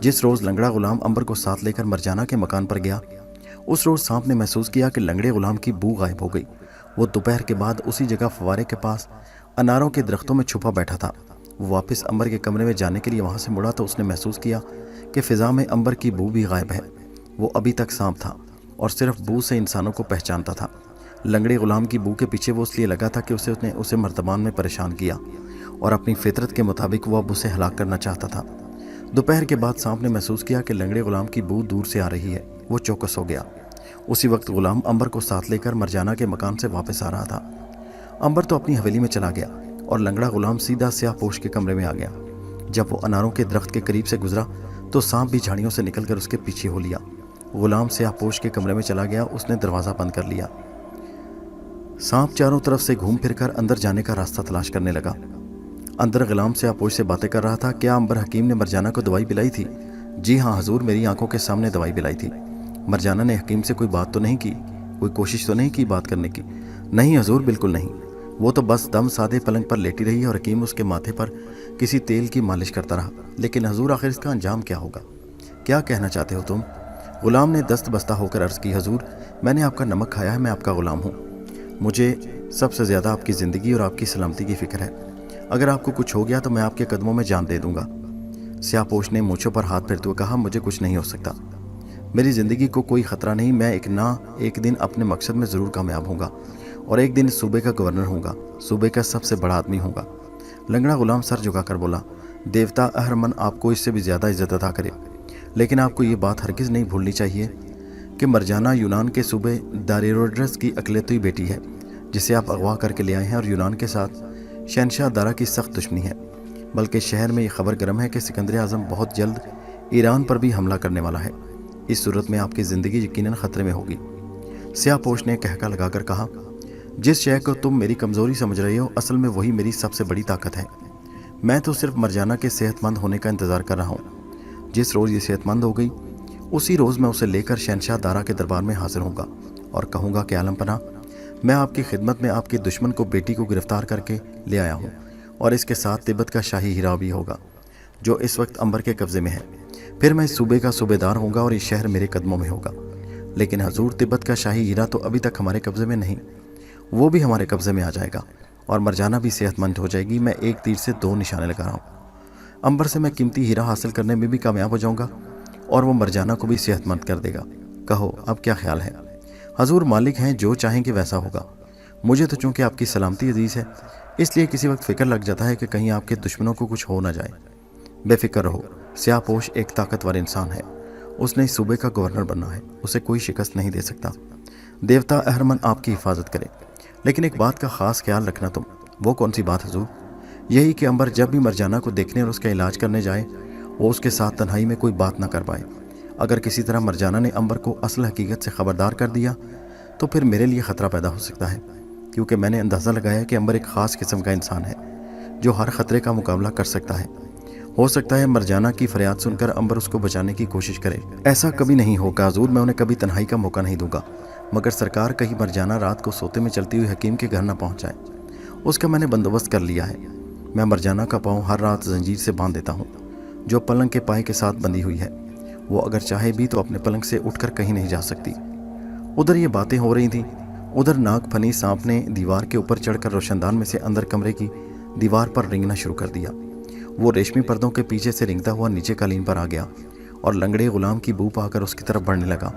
जिस रोज़ लंगड़ा गुलाम अंबर को साथ लेकर मरजाना के मकान पर गया, उस रोज़ सांप ने महसूस किया कि लंगड़े गुलाम की बू गायब हो गई। वो दोपहर के बाद उसी जगह फवारे के पास अनारों के दरख्तों में छुपा बैठा था। वो वापस अंबर के कमरे में जाने के लिए वहाँ से मुड़ा तो उसने महसूस किया कि फ़िज़ा में अंबर की बू भी गायब है। वो अभी तक सांप था और सिर्फ बू से इंसानों को पहचानता था। लंगड़े गुलाम की बू के पीछे वो इसलिए लगा था कि उसने उसे मर्तबान में परेशान किया और अपनी फितरत के मुताबिक वो अब उसे हलाक करना चाहता था। दोपहर के बाद सांप ने महसूस किया कि लंगड़े गुलाम की बू दूर से आ रही है। वो चौकस हो गया। उसी वक्त गुलाम अंबर को साथ लेकर मरजाना के मकान से वापस आ रहा था। अंबर तो अपनी हवेली में चला गया और लंगड़ा गुलाम सीधा स्याहपोश के कमरे में आ गया। जब वो अनारों के दरख्त के करीब से गुजरा तो सांप भी झाड़ियों से निकलकर उसके पीछे हो लिया। गुलाम स्याहपोश के कमरे में चला गया। उसने दरवाज़ा बंद कर लिया। सांप चारों तरफ से घूम फिरकर अंदर जाने का रास्ता तलाश करने लगा। अंदर गुलाम स्याहपोश से बातें कर रहा था। क्या अंबर हकीम ने मरजाना को दवाई पिलाई थी? जी हाँ हजूर, मेरी आंखों के सामने दवाई पिलाई थी। मरजाना ने हकीम से कोई बात तो नहीं की, कोई कोशिश तो नहीं की बात करने की? नहीं हजूर, बिल्कुल नहीं। वो तो बस दम सादे पलंग पर लेटी रही और हकीम उसके माथे पर किसी तेल की मालिश करता रहा। लेकिन हजूर, आखिर इसका अंजाम क्या होगा? क्या कहना चाहते हो तुम? गुलाम ने दस्त बस्ता होकर अर्ज़ की, हजूर, मैंने आपका नमक खाया है, मैं आपका गुलाम हूँ। मुझे सबसे ज़्यादा आपकी ज़िंदगी और आपकी सलामती की फ़िक्र है। अगर आपको कुछ हो गया तो मैं आपके कदमों में जान दे दूंगा। स्याहपोश ने मूँछों पर हाथ फेरते हुए कहा, मुझे कुछ नहीं हो सकता। मेरी ज़िंदगी को कोई ख़तरा नहीं। मैं एक दिन अपने मकसद में ज़रूर कामयाब होऊंगा और एक दिन इस सूबे का गवर्नर होऊंगा, सूबे का सबसे बड़ा आदमी होऊंगा। लंगड़ा गुलाम सर झुकाकर बोला, देवता अहरमन आपको इससे भी ज़्यादा इज्जत अता करे, लेकिन आपको ये बात हरगिज़ नहीं भूलनी चाहिए कि मरजाना यूनान के सूबे दारेरोड्रस की अकलेतुई बेटी है, जिसे आप अगवा करके ले आए हैं और यूनान के साथ शहनशाह दारा की सख्त दुश्मनी है। बल्कि शहर में ये खबर गर्म है कि सिकंदर आज़म बहुत जल्द ईरान पर भी हमला करने वाला है। इस सूरत में आपकी ज़िंदगी यकीनन ख़तरे में होगी। स्याहपोश ने कहका लगाकर कहा, जिस शय को तुम मेरी कमज़ोरी समझ रहे हो, असल में वही मेरी सबसे बड़ी ताकत है। मैं तो सिर्फ मरजाना के सेहतमंद होने का इंतज़ार कर रहा हूँ। जिस रोज़ ये सेहतमंद हो गई, उसी रोज़ मैं उसे लेकर शहनशाह दारा के दरबार में हाजिर होऊंगा और कहूँगा कि आलम पना, मैं आपकी खिदमत में आपके दुश्मन को बेटी को गिरफ्तार करके ले आया हूँ और इसके साथ तिब्बत का शाही हीरा भी होगा जो इस वक्त अंबर के कब्ज़े में है। फिर मैं इस सूबे का सूबेदार होऊंगा और ये शहर मेरे कदमों में होगा। लेकिन हजूर, तिब्बत का शाही हीरा तो अभी तक हमारे कब्ज़े में नहीं, वो भी हमारे कब्ज़े में आ जाएगा और मरजाना भी सेहतमंद हो जाएगी। मैं एक तीर से दो निशाने लगा रहा हूँ। अंबर से मैं कीमती हीरा हासिल करने में भी कामयाब हो जाऊँगा और वो मरजाना को भी सेहतमंद कर देगा। कहो अब क्या ख्याल है? हजूर मालिक हैं, जो चाहेंगे वैसा होगा। मुझे तो चूँकि आपकी सलामती अजीज़ है, इसलिए किसी वक्त फ़िक्र लग जाता है कि कहीं आपके दुश्मनों को कुछ हो ना जाए। बेफिक्र रहो, स्याहपोश एक ताकतवर इंसान है। उसने इस सूबे का गवर्नर बनना है, उसे कोई शिकस्त नहीं दे सकता। देवता अहरमन आपकी हिफाजत करे। लेकिन एक बात का ख़ास ख्याल रखना तुम। वो कौन सी बात हजूर? यही कि अंबर जब भी मरजाना को देखने और उसका इलाज करने जाए, वो उसके साथ तन्हाई में कोई बात ना कर पाए। अगर किसी तरह मरजाना ने अंबर को असल हकीकत से ख़बरदार कर दिया तो फिर मेरे लिए ख़तरा पैदा हो सकता है, क्योंकि मैंने अंदाज़ा लगाया कि अंबर एक ख़ास किस्म का इंसान है जो हर ख़तरे का मुकाबला कर सकता है। हो सकता है मरजाना की फरियाद सुनकर अंबर उसको बचाने की कोशिश करे। ऐसा कभी नहीं होगा हजूर, मैं उन्हें कभी तन्हाई का मौका नहीं दूंगा। मगर सरकार, कहीं मरजाना रात को सोते में चलती हुई हकीम के घर ना पहुंच जाए, उसका मैंने बंदोबस्त कर लिया है। मैं मरजाना का पाँव हर रात जंजीर से बांध देता हूँ जो पलंग के पाए के साथ बंधी हुई है। वो अगर चाहे भी तो अपने पलंग से उठकर कहीं नहीं जा सकती। उधर ये बातें हो रही थीं, उधर नाग फनी सांप ने दीवार के ऊपर चढ़कर रोशनदान में से अंदर कमरे की दीवार पर रेंगना शुरू कर दिया। वो रेशमी पर्दों के पीछे से रेंगता हुआ नीचे कालीन पर आ गया और लंगड़े गुलाम की बू पाकर उसकी तरफ बढ़ने लगा।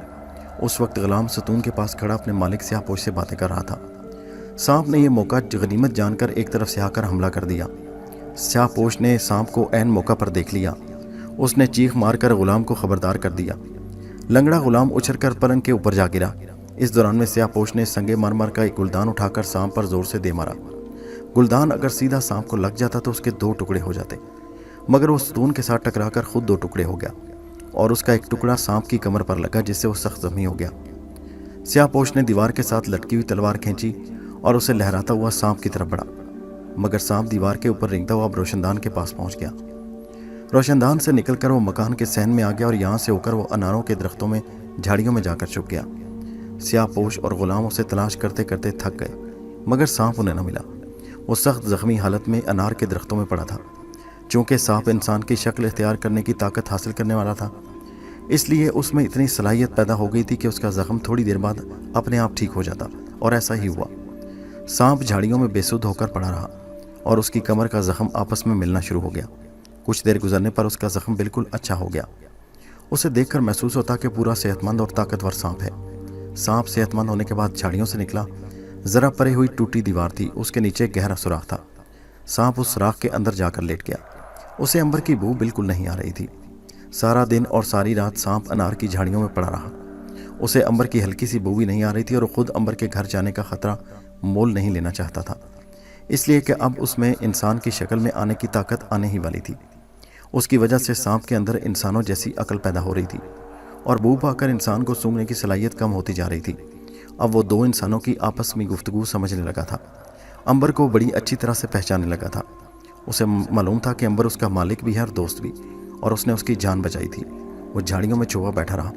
उस वक्त गुलाम सतून के पास खड़ा अपने मालिक स्याहपोश से बातें कर रहा था। सांप ने यह मौका गनीमत जानकर एक तरफ से आकर हमला कर दिया। स्याहपोश ने सांप को ऐन मौका पर देख लिया। उसने चीख मारकर गुलाम को खबरदार कर दिया। लंगड़ा गुलाम उछलकर पलंग के ऊपर जा गिरा। इस दौरान में स्याहपोश ने संगे मरमर का एक गुलदान उठाकर सांप पर जोर से दे मारा। गुलदान अगर सीधा सांप को लग जाता तो उसके दो टुकड़े हो जाते, मगर वो सतून के साथ टकराकर खुद दो टुकड़े हो गया और उसका एक टुकड़ा सांप की कमर पर लगा, जिससे वो सख्त जख्मी हो गया। स्याहपोश ने दीवार के साथ लटकी हुई तलवार खींची और उसे लहराता हुआ सांप की तरफ बढ़ा, मगर सांप दीवार के ऊपर रेंगता हुआ अब रोशनदान के पास पहुंच गया। रोशनदान से निकलकर वो मकान के सहन में आ गया और यहाँ से होकर वो अनारों के दरख्तों में झाड़ियों में जाकर छुप गया। स्याहपोश और गुलाम उसे तलाश करते करते थक गए। मगर सांप उन्हें न मिला। वो सख्त जख्मी हालत में अनार के दरख्तों में पड़ा था। चूँकि सांप इंसान की शक्ल इख्तियार करने की ताकत हासिल करने वाला था, इसलिए उसमें इतनी सलाहियत पैदा हो गई थी कि उसका जख्म थोड़ी देर बाद अपने आप ठीक हो जाता, और ऐसा ही हुआ। सांप झाड़ियों में बेसुध होकर पड़ा रहा और उसकी कमर का जख्म आपस में मिलना शुरू हो गया। कुछ देर गुजरने पर उसका जख्म बिल्कुल अच्छा हो गया। उसे देखकर महसूस होता कि पूरा सेहतमंद और ताकतवर सांप है। सांप सेहतमंद होने के बाद झाड़ियों से निकला। ज़रा परे हुई टूटी दीवार थी, उसके नीचे गहरा सुराख था। सांप उस सुराख के अंदर जाकर लेट गया। उसे अंबर की बू बिल्कुल नहीं आ रही थी। सारा दिन और सारी रात सांप अनार की झाड़ियों में पड़ा रहा। उसे अंबर की हल्की सी बू भी नहीं आ रही थी और खुद अंबर के घर जाने का खतरा मोल नहीं लेना चाहता था, इसलिए कि अब उसमें इंसान की शक्ल में आने की ताकत आने ही वाली थी। उसकी वजह से सांप के अंदर इंसानों जैसी अकल पैदा हो रही थी और बू पाकर इंसान को सूंघने की सलाहियत कम होती जा रही थी। अब वो दो इंसानों की आपस में गुफ्तगू समझने लगा था। अंबर को बड़ी अच्छी तरह से पहचानने लगा था। उसे मालूम था कि अंबर उसका मालिक भी है और दोस्त भी, और उसने उसकी जान बचाई थी। वो झाड़ियों में छुपा बैठा रहा।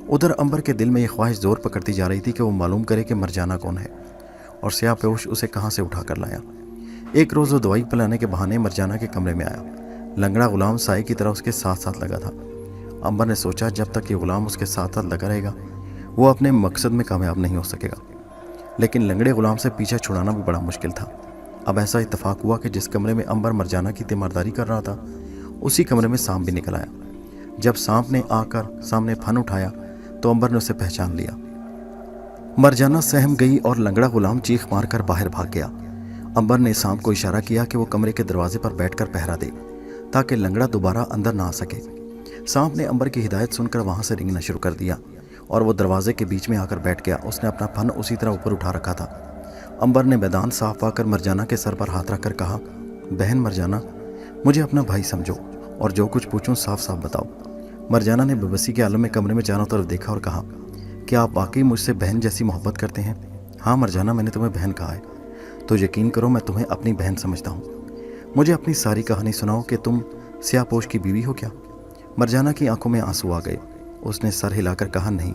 उधर अंबर के दिल में यह ख्वाहिश जोर पकड़ती जा रही थी कि वो मालूम करे कि मरजाना कौन है और स्याहपोश उसे कहाँ से उठा कर लाया। एक रोज़ वो दवाई पिलाने के बहाने मरजाना के कमरे में आया। लंगड़ा गुलाम साए की तरह उसके साथ साथ लगा था। अंबर ने सोचा जब तक ये गुलाम उसके साथ साथ लगा रहेगा वो अपने मकसद में कामयाब नहीं हो सकेगा। लेकिन लंगड़े गुलाम से पीछा छुड़ाना भी बड़ा मुश्किल था। अब ऐसा इत्तेफाक हुआ कि जिस कमरे में अंबर मरजाना की तीमारदारी कर रहा था, उसी कमरे में सांप भी निकल आया। जब सांप ने आकर सामने फन उठाया तो अंबर ने उसे पहचान लिया। मरजाना सहम गई और लंगड़ा गुलाम चीख मारकर बाहर भाग गया। अंबर ने सांप को इशारा किया कि वो कमरे के दरवाजे पर बैठकर पहरा दे ताकि लंगड़ा दोबारा अंदर ना आ सके। सांप ने अंबर की हिदायत सुनकर वहां से रेंगना शुरू कर दिया और वो दरवाजे के बीच में आकर बैठ गया। उसने अपना फन उसी तरह ऊपर उठा रखा था। अंबर ने मैदान साफ पाकर मरजाना के सर पर हाथ रखकर कहा, बहन मरजाना, मुझे अपना भाई समझो और जो कुछ पूछूं साफ साफ बताओ। मरजाना ने बेबसी के आलम में कमरे में चारों तरफ देखा और कहा, क्या आप वाकई मुझसे बहन जैसी मोहब्बत करते हैं? हाँ मरजाना, मैंने तुम्हें बहन कहा है, तो यकीन करो मैं तुम्हें अपनी बहन समझता हूँ। मुझे अपनी सारी कहानी सुनाओ कि तुम स्याहपोश की बीवी हो क्या? मरजाना की आंखों में आंसू आ गए। उसने सर हिलाकर कहा, नहीं,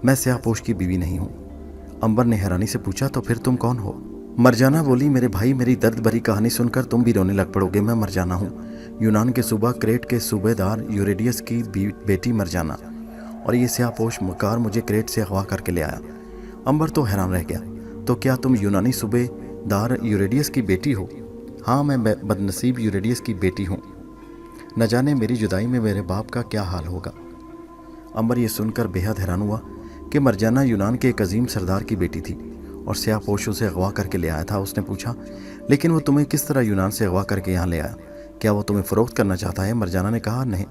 मैं स्याहपोश की बीवी नहीं हूँ। अंबर ने हैरानी से पूछा, तो फिर तुम कौन हो? मरजाना बोली, मेरे भाई, मेरी दर्द भरी कहानी सुनकर तुम भी रोने लग पड़ोगे। मैं मरजाना हूँ, यूनान के सूबा क्रेट के सूबेदार यूरेडियस की बेटी मरजाना, और ये स्याहपोश मकार मुझे क्रेट से अगवा करके ले आया। अंबर तो हैरान रह गया, तो क्या तुम यूनानी सूबेदार यूरेडियस की बेटी हो? हाँ, मैं बदनसीब यूरेडियस की बेटी हूँ। न जाने मेरी जुदाई में मेरे बाप का क्या हाल होगा। अंबर ये सुनकर बेहद हैरान हुआ कि मरजाना यूनान के एक अजीम सरदार की बेटी थी और स्याहपोश उसे अगवा करके ले आया था। उसने पूछा, लेकिन वो तुम्हें किस तरह यूनान से अगवा करके यहाँ ले आया? क्या वो तुम्हें फ़रोख्त करना चाहता है? मरजाना ने कहा, नहीं,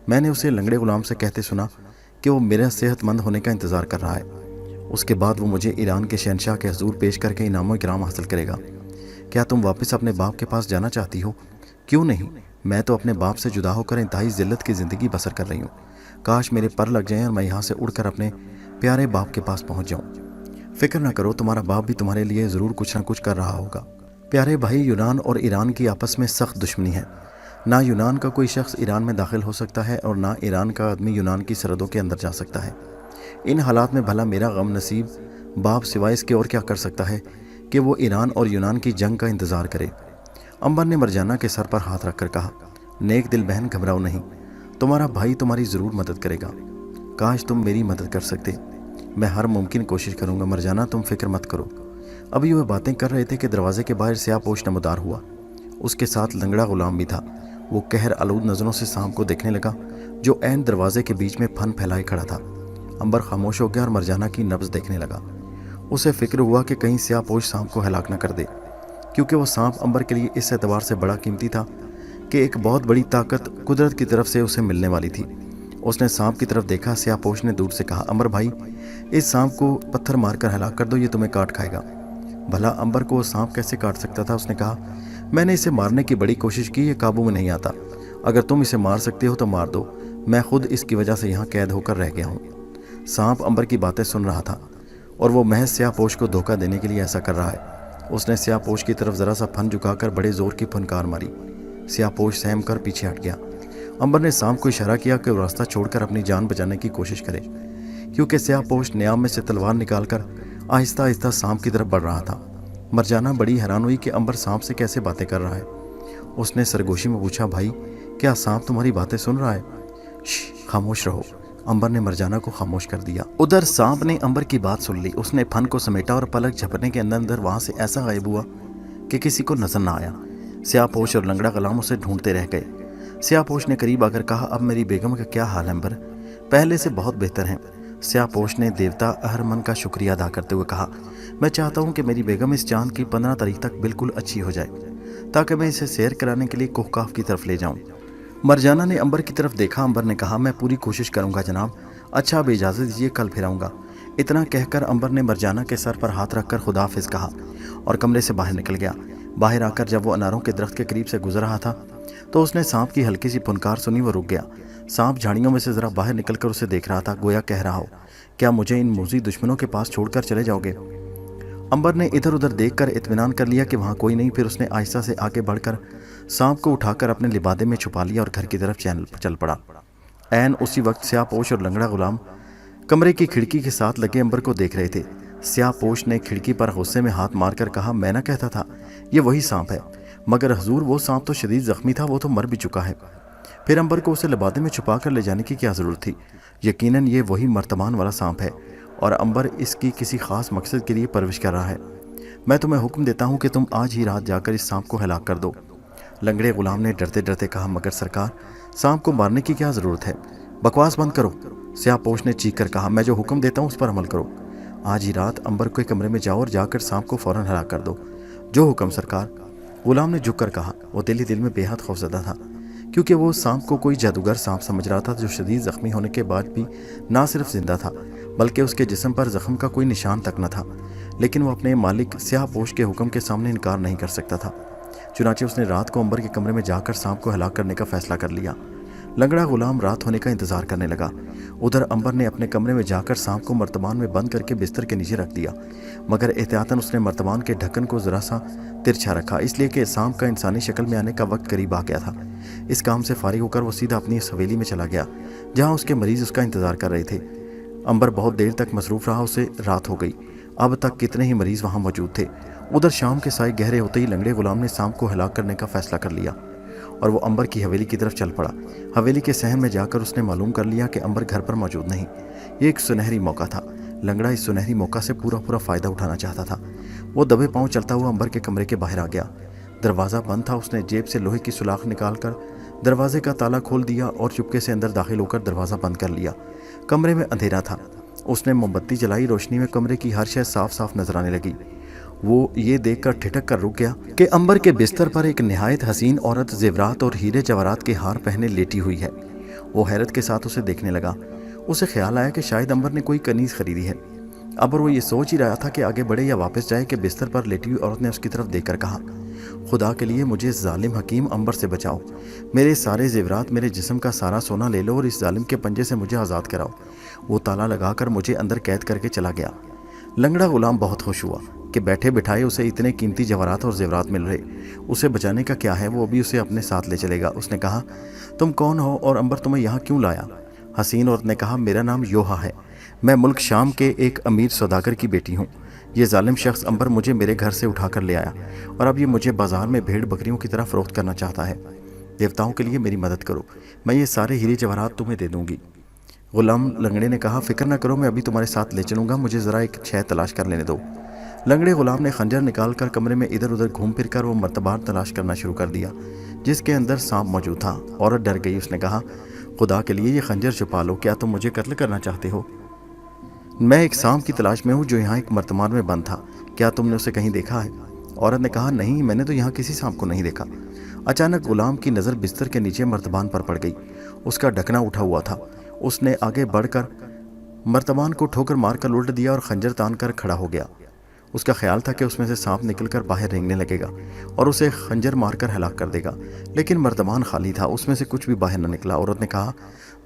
मैंने उसे लंगड़े गुलाम से कहते सुना कि वो मेरे सेहतमंद होने का इंतज़ार कर रहा है। उसके बाद वो मुझे ईरान के शहनशाह के हजूर पेश करके इनाम इकराम हासिल करेगा। क्या तुम वापस अपने बाप के पास जाना चाहती हो? क्यों नहीं, मैं तो अपने बाप से जुदा होकर इंतहाई ज़िल्लत की ज़िंदगी बसर कर रही हूँ। काश मेरे पर लग जाएं और मैं यहाँ से उड़कर अपने प्यारे बाप के पास पहुँच जाऊँ। फिक्र न करो, तुम्हारा बाप भी तुम्हारे लिए ज़रूर कुछ न कुछ कर रहा होगा। प्यारे भाई, यूनान और ईरान की आपस में सख्त दुश्मनी है। ना यूनान का कोई शख्स ईरान में दाखिल हो सकता है और ना ईरान का आदमी यूनान की सरहदों के अंदर जा सकता है। इन हालात में भला मेरा गम नसीब बाप सिवाय इसके और क्या कर सकता है कि वो ईरान और यूनान की जंग का इंतज़ार करे। अंबर ने मरजाना के सर पर हाथ रखकर कहा, नेक दिल बहन, घबराओ नहीं, तुम्हारा भाई तुम्हारी ज़रूर मदद करेगा। काश तुम मेरी मदद कर सकते। मैं हर मुमकिन कोशिश करूँगा मरजाना, तुम फिक्र मत करो। अभी वह बातें कर रहे थे कि दरवाजे के बाहर स्याहपोश नमदार हुआ। उसके साथ लंगड़ा गुलाम भी था। वो कहर आलूद नज़रों से सांप को देखने लगा जो ऐन दरवाजे के बीच में फन फैलाए खड़ा था। अंबर खामोश हो गया और मरजाना की नब्ज़ देखने लगा। उसे फिक्र हुआ कि कहीं स्याहपोश सांप को हलाक न कर दे, क्योंकि वो सांप अंबर के लिए इस एतबार से बड़ा कीमती था कि एक बहुत बड़ी ताकत कुदरत की तरफ से उसे मिलने वाली थी। उसने सांप की तरफ देखा। स्याहपोश ने दूर से कहा, अंबर भाई, इस सांप को पत्थर मारकर हलाक कर दो, ये तुम्हें काट खाएगा। भला अंबर को वो सांप कैसे काट सकता था? उसने कहा, मैंने इसे मारने की बड़ी कोशिश की, ये काबू में नहीं आता। अगर तुम इसे मार सकते हो तो मार दो, मैं खुद इसकी वजह से यहाँ कैद होकर रह गया हूँ। सांप अंबर की बातें सुन रहा था और वो महज स्याहपोश को धोखा देने के लिए ऐसा कर रहा है। उसने स्याहपोश की तरफ ज़रा सा फन झुकाकर बड़े ज़ोर की फनकार मारी। स्याहपोश सहम कर पीछे हट गया। अंबर ने सांप को इशारा किया कि वो रास्ता छोड़कर अपनी जान बचाने की कोशिश करे, क्योंकि स्याहपोश न्याम में से तलवार निकालकर आहिस्ता आहिस्ता सांप की तरफ बढ़ रहा था। مرجانہ بڑی حیران ہوئی کہ انبر سانپ سے کیسے باتیں کر رہا ہے۔ اس نے سرگوشی میں پوچھا، بھائی کیا سانپ تمہاری باتیں سن رہا ہے؟ خاموش رہو۔ انبر نے مرجانہ کو خاموش کر دیا۔ ادھر سانپ نے انبر کی بات سن لی۔ اس نے پھن کو سمیٹا اور پلک جھپکنے کے اندر وہاں سے ایسا غائب ہوا کہ کسی کو نظر نہ آیا۔ سیاہ پوش اور لنگڑا غلام اسے ڈھونڈتے رہ گئے۔ سیاہ پوش نے قریب آ کر کہا، اب میری بیگم کا کیا حال ہے انبر؟ پہلے سے بہت بہتر ہیں۔ سیاہ پوش نے دیوتا اہرمن کا شکریہ ادا کرتے ہوئے کہا، میں چاہتا ہوں کہ میری بیگم اس چاند کی 15 تاریخ تک بالکل اچھی ہو جائے تاکہ میں اسے سیر کرانے کے لیے کوہکاف کی طرف لے جاؤں۔ مرجانہ نے انبر کی طرف دیکھا۔ انبر نے کہا، میں پوری کوشش کروں گا جناب۔ اچھا اب اجازت دیجیے، کل پھر آؤں گا۔ اتنا کہہ کر انبر نے مرجانہ کے سر پر ہاتھ رکھ کر خدا حافظ کہا اور کمرے سے باہر نکل گیا۔ باہر آ کر جب وہ اناروں کے درخت کے قریب سے گزر رہا تھا تو اس نے سانپ کی ہلکی سی پھنکار سنی۔ وہ رک گیا۔ سانپ جھاڑیوں میں سے ذرا باہر نکل کر اسے دیکھ رہا تھا، گویا کہہ رہا ہو، کیا مجھے ان موذی دشمنوں کے پاس چھوڑ کر چلے جاؤ گے؟ انبر نے ادھر ادھر دیکھ کر اطمینان کر لیا کہ وہاں کوئی نہیں۔ پھر اس نے آہستہ سے آگے بڑھ کر سانپ کو اٹھا کر اپنے لبادے میں چھپا لیا اور گھر کی طرف چل پڑا۔ عین اسی وقت سیاہ پوش اور لنگڑا غلام کمرے کی کھڑکی کے ساتھ لگے انبر کو دیکھ رہے تھے۔ سیاہ پوش نے کھڑکی پر غصے میں ہاتھ مار کر کہا، میں نہ کہتا تھا یہ وہی سانپ ہے؟ مگر حضور وہ سانپ تو شدید زخمی تھا، وہ تو مر بھی چکا ہے۔ پھر انبر کو اسے لبادے میں چھپا کر لے جانے کی کیا ضرورت تھی؟ یقیناً یہ وہی مرتمان والا سانپ ہے اور انبر اس کی کسی خاص مقصد کے لیے پرورش کر رہا ہے۔ میں تمہیں حکم دیتا ہوں کہ تم آج ہی رات جا کر اس سانپ کو ہلاک کر دو۔ لنگڑے غلام نے ڈرتے ڈرتے کہا، مگر سرکار سانپ کو مارنے کی کیا ضرورت ہے؟ بکواس بند کرو۔ سیاہ پوش نے چیخ کر کہا، میں جو حکم دیتا ہوں اس پر عمل کرو۔ آج ہی رات انبر کے کمرے میں جاؤ اور جا کر سانپ کو فوراً ہلاک کر دو۔ جو حکم سرکار، غلام نے جھک کر کہا۔ وہ دل ہی دل میں بے حد خوفزدہ تھا کیونکہ وہ سانپ کو کوئی جادوگر سانپ سمجھ رہا تھا جو شدید زخمی ہونے کے بعد بھی نہ صرف زندہ تھا بلکہ اس کے جسم پر زخم کا کوئی نشان تک نہ تھا۔ لیکن وہ اپنے مالک سیاہ پوش کے حکم کے سامنے انکار نہیں کر سکتا تھا۔ چنانچہ اس نے رات کو انبر کے کمرے میں جا کر سانپ کو ہلاک کرنے کا فیصلہ کر لیا۔ لنگڑا غلام رات ہونے کا انتظار کرنے لگا۔ ادھر انبر نے اپنے کمرے میں جا کر سانپ کو مرتبان میں بند کر کے بستر کے نیچے رکھ دیا، مگر احتیاطاً اس نے مرتبان کے ڈھکن کو ذرا سا ترچھا رکھا، اس لیے کہ سانپ کا انسانی شکل میں آنے کا وقت قریب آ گیا تھا۔ اس کام سے فارغ ہو کر وہ سیدھا اپنی اس حویلی میں چلا گیا جہاں اس کے مریض اس کا انتظار کر رہے تھے۔ انبر بہت دیر تک مصروف رہا، اسے رات ہو گئی۔ اب تک کتنے ہی مریض وہاں موجود تھے۔ ادھر شام کے سائے گہرے ہوتے ہی لنگڑے غلام نے سانپ کو ہلاک کرنے کا فیصلہ کر لیا اور وہ انبر کی حویلی کی طرف چل پڑا۔ حویلی کے صحن میں جا کر اس نے معلوم کر لیا کہ انبر گھر پر موجود نہیں۔ یہ ایک سنہری موقع تھا۔ لنگڑا اس سنہری موقع سے پورا فائدہ اٹھانا چاہتا تھا۔ وہ دبے پاؤں چلتا ہوا انبر کے کمرے کے باہر آ گیا۔ دروازہ بند تھا۔ اس نے جیب سے لوہے کی سوراخ نکال کر دروازے کا تالا کھول دیا اور چپکے سے اندر داخل ہو کر دروازہ بند کر لیا۔ کمرے میں اندھیرا تھا۔ اس نے موم بتی جلائی۔ روشنی میں کمرے کی ہر شے صاف صاف نظر آنے لگی۔ وہ یہ دیکھ کر ٹھٹک کر رک گیا کہ انبر کے بستر پر ایک نہایت حسین عورت زیورات اور ہیرے جواہرات کے ہار پہنے لیٹی ہوئی ہے۔ وہ حیرت کے ساتھ اسے دیکھنے لگا۔ اسے خیال آیا کہ شاید انبر نے کوئی کنیز خریدی ہے۔ اب وہ یہ سوچ ہی رہا تھا کہ آگے بڑھے یا واپس جائے کہ بستر پر لیٹی ہوئی عورت نے اس کی طرف دیکھ کر کہا، خدا کے لیے مجھے ظالم حکیم انبر سے بچاؤ۔ میرے سارے زیورات، میرے جسم کا سارا سونا لے لو اور اس ظالم کے پنجے سے مجھے آزاد کراؤ۔ وہ تالا لگا کر مجھے اندر قید کر کے چلا گیا۔ لنگڑا غلام بہت خوش ہوا کہ بیٹھے بٹھائے اسے اتنے قیمتی جواہرات اور زیورات مل رہے۔ اسے بچانے کا کیا ہے، وہ ابھی اسے اپنے ساتھ لے چلے گا۔ اس نے کہا، تم کون ہو اور انبر تمہیں یہاں کیوں لایا؟ حسین عورت نے کہا، میرا نام یوحا ہے، میں ملک شام کے ایک امیر سوداگر کی بیٹی ہوں۔ یہ ظالم شخص انبر مجھے میرے گھر سے اٹھا کر لے آیا اور اب یہ مجھے بازار میں بھیڑ بکریوں کی طرح فروخت کرنا چاہتا ہے۔ دیوتاؤں کے لیے میری مدد کرو، میں یہ سارے ہیرے جواہرات تمہیں دے دوں گی۔ غلام لنگڑے نے کہا، فکر نہ کرو، میں ابھی تمہارے ساتھ لے چلوں گا، مجھے ذرا ایک شے تلاش کر لینے دو۔ لنگڑے غلام نے خنجر نکال کر کمرے میں ادھر ادھر گھوم پھر کر وہ مرتبار تلاش کرنا شروع کر دیا جس کے اندر سانپ موجود تھا۔ عورت ڈر گئی۔ اس نے کہا، خدا کے لیے یہ خنجر چھپا لو، کیا تم مجھے قتل کرنا چاہتے ہو؟ میں ایک سانپ کی تلاش میں ہوں جو یہاں ایک مرتبان میں بند تھا، کیا تم نے اسے کہیں دیکھا ہے؟ عورت نے کہا، نہیں، میں نے تو یہاں کسی سانپ کو نہیں دیکھا۔ اچانک غلام کی نظر بستر کے نیچے مرتبان پر پڑ گئی۔ اس کا ڈھکنا اٹھا ہوا تھا۔ اس نے آگے بڑھ کر مرتبان کو ٹھوکر مار کر الٹ دیا اور خنجر تان کر کھڑا ہو گیا۔ اس کا خیال تھا کہ اس میں سے سانپ نکل کر باہر رینگنے لگے گا اور اسے خنجر مار کر ہلاک کر دے گا، لیکن مرتبان خالی تھا، اس میں سے کچھ بھی باہر نہ نکلا۔ عورت نے کہا،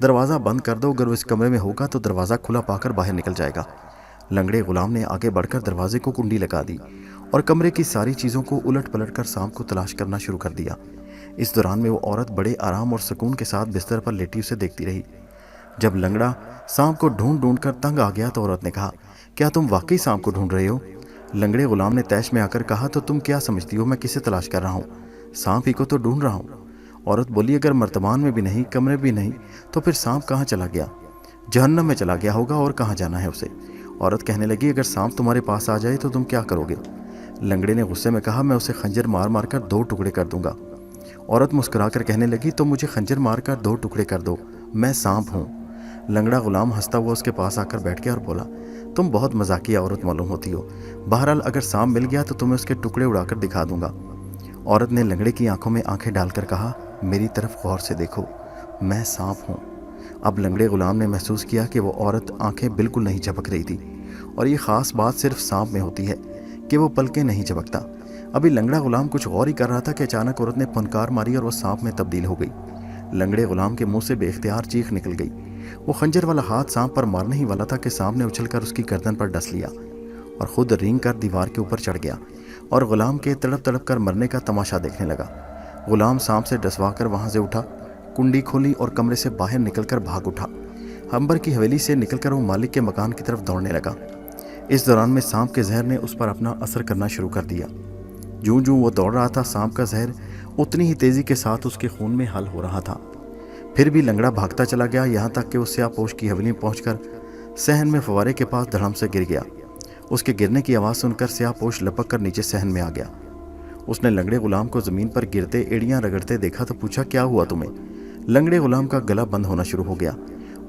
دروازہ بند کر دو، اگر وہ اس کمرے میں ہوگا تو دروازہ کھلا پا کر باہر نکل جائے گا۔ لنگڑے غلام نے آگے بڑھ کر دروازے کو کنڈی لگا دی اور کمرے کی ساری چیزوں کو الٹ پلٹ کر سانپ کو تلاش کرنا شروع کر دیا۔ اس دوران میں وہ عورت بڑے آرام اور سکون کے ساتھ بستر پر لیٹی اسے دیکھتی رہی۔ جب لنگڑا سانپ کو ڈھونڈ کر تنگ آ گیا تو عورت نے کہا، کیا تم واقعی سانپ کو ڈھونڈ رہے ہو؟ लंगड़े गुलाम ने तैश में आकर कहा, तो तुम क्या समझती हो मैं किसे तलाश कर रहा हूँ? सांप ही को तो ढूंढ रहा हूँ। औरत बोली, अगर मर्तबान में भी नहीं, कमरे भी नहीं, तो फिर सांप कहाँ चला गया? जहन्नम में चला गया होगा, और कहाँ जाना है उसे? औरत कहने लगी, अगर सांप तुम्हारे पास आ जाए तो तुम क्या करोगे? लंगड़े ने गुस्से में कहा, मैं उसे खंजर मार मार कर 2 टुकड़े कर दूंगा। औरत मुस्कुरा कर कहने लगी, तो मुझे खंजर मार कर 2 टुकड़े कर दो, मैं सांप हूँ। लंगड़ा गुलाम हंसता हुआ उसके पास आकर बैठ गया और बोला, तुम बहुत मजाकिया औरत मालूम होती हो। बहरहाल अगर सांप मिल गया तो तुम्हें उसके टुकड़े उड़ाकर दिखा दूंगा। औरत ने लंगड़े की आंखों में आंखें डालकर कहा, मेरी तरफ गौर से देखो, मैं सांप हूँ। अब लंगड़े गुलाम ने महसूस किया कि वो औरत आंखें बिल्कुल नहीं झपक रही थी, और ये ख़ास बात सिर्फ सांप में होती है कि वो पलकें नहीं झपकता। अभी लंगड़ा गुलाम कुछ गौर ही कर रहा था कि अचानक औरत ने फनकार मारी और वो सांप में तब्दील हो गई। लंगड़े गुलाम के मुंह से बेख्तियार चीख निकल गई। वो खंजर वाला हाथ सांप पर मारने ही वाला था कि सांप ने उछलकर उसकी गर्दन पर डस लिया और खुद रेंग कर दीवार के ऊपर चढ़ गया और गुलाम के तड़प तड़प कर मरने का तमाशा देखने लगा। गुलाम सांप से डसवा कर वहाँ से उठा, कुंडी खोली और कमरे से बाहर निकलकर भाग उठा। अंबर की हवेली से निकलकर वो मालिक के मकान की तरफ दौड़ने लगा। इस दौरान में सांप के जहर ने उस पर अपना असर करना शुरू कर दिया। जूं जूं वो दौड़ रहा था, सांप का जहर उतनी ही तेजी के साथ उसके खून में हल हो रहा था। फिर भी लंगड़ा भागता चला गया, यहाँ तक कि वो स्याहपोश की हवेली में पहुंचकर सहन में फवारे के पास धड़म से गिर गया। उसके गिरने की आवाज़ सुनकर स्याहपोश लपक कर नीचे सहन में आ गया। उसने लंगड़े गुलाम को ज़मीन पर गिरते एड़ियाँ रगड़ते देखा तो पूछा, क्या हुआ तुम्हें? लंगड़े गुलाम का गला बंद होना शुरू हो गया।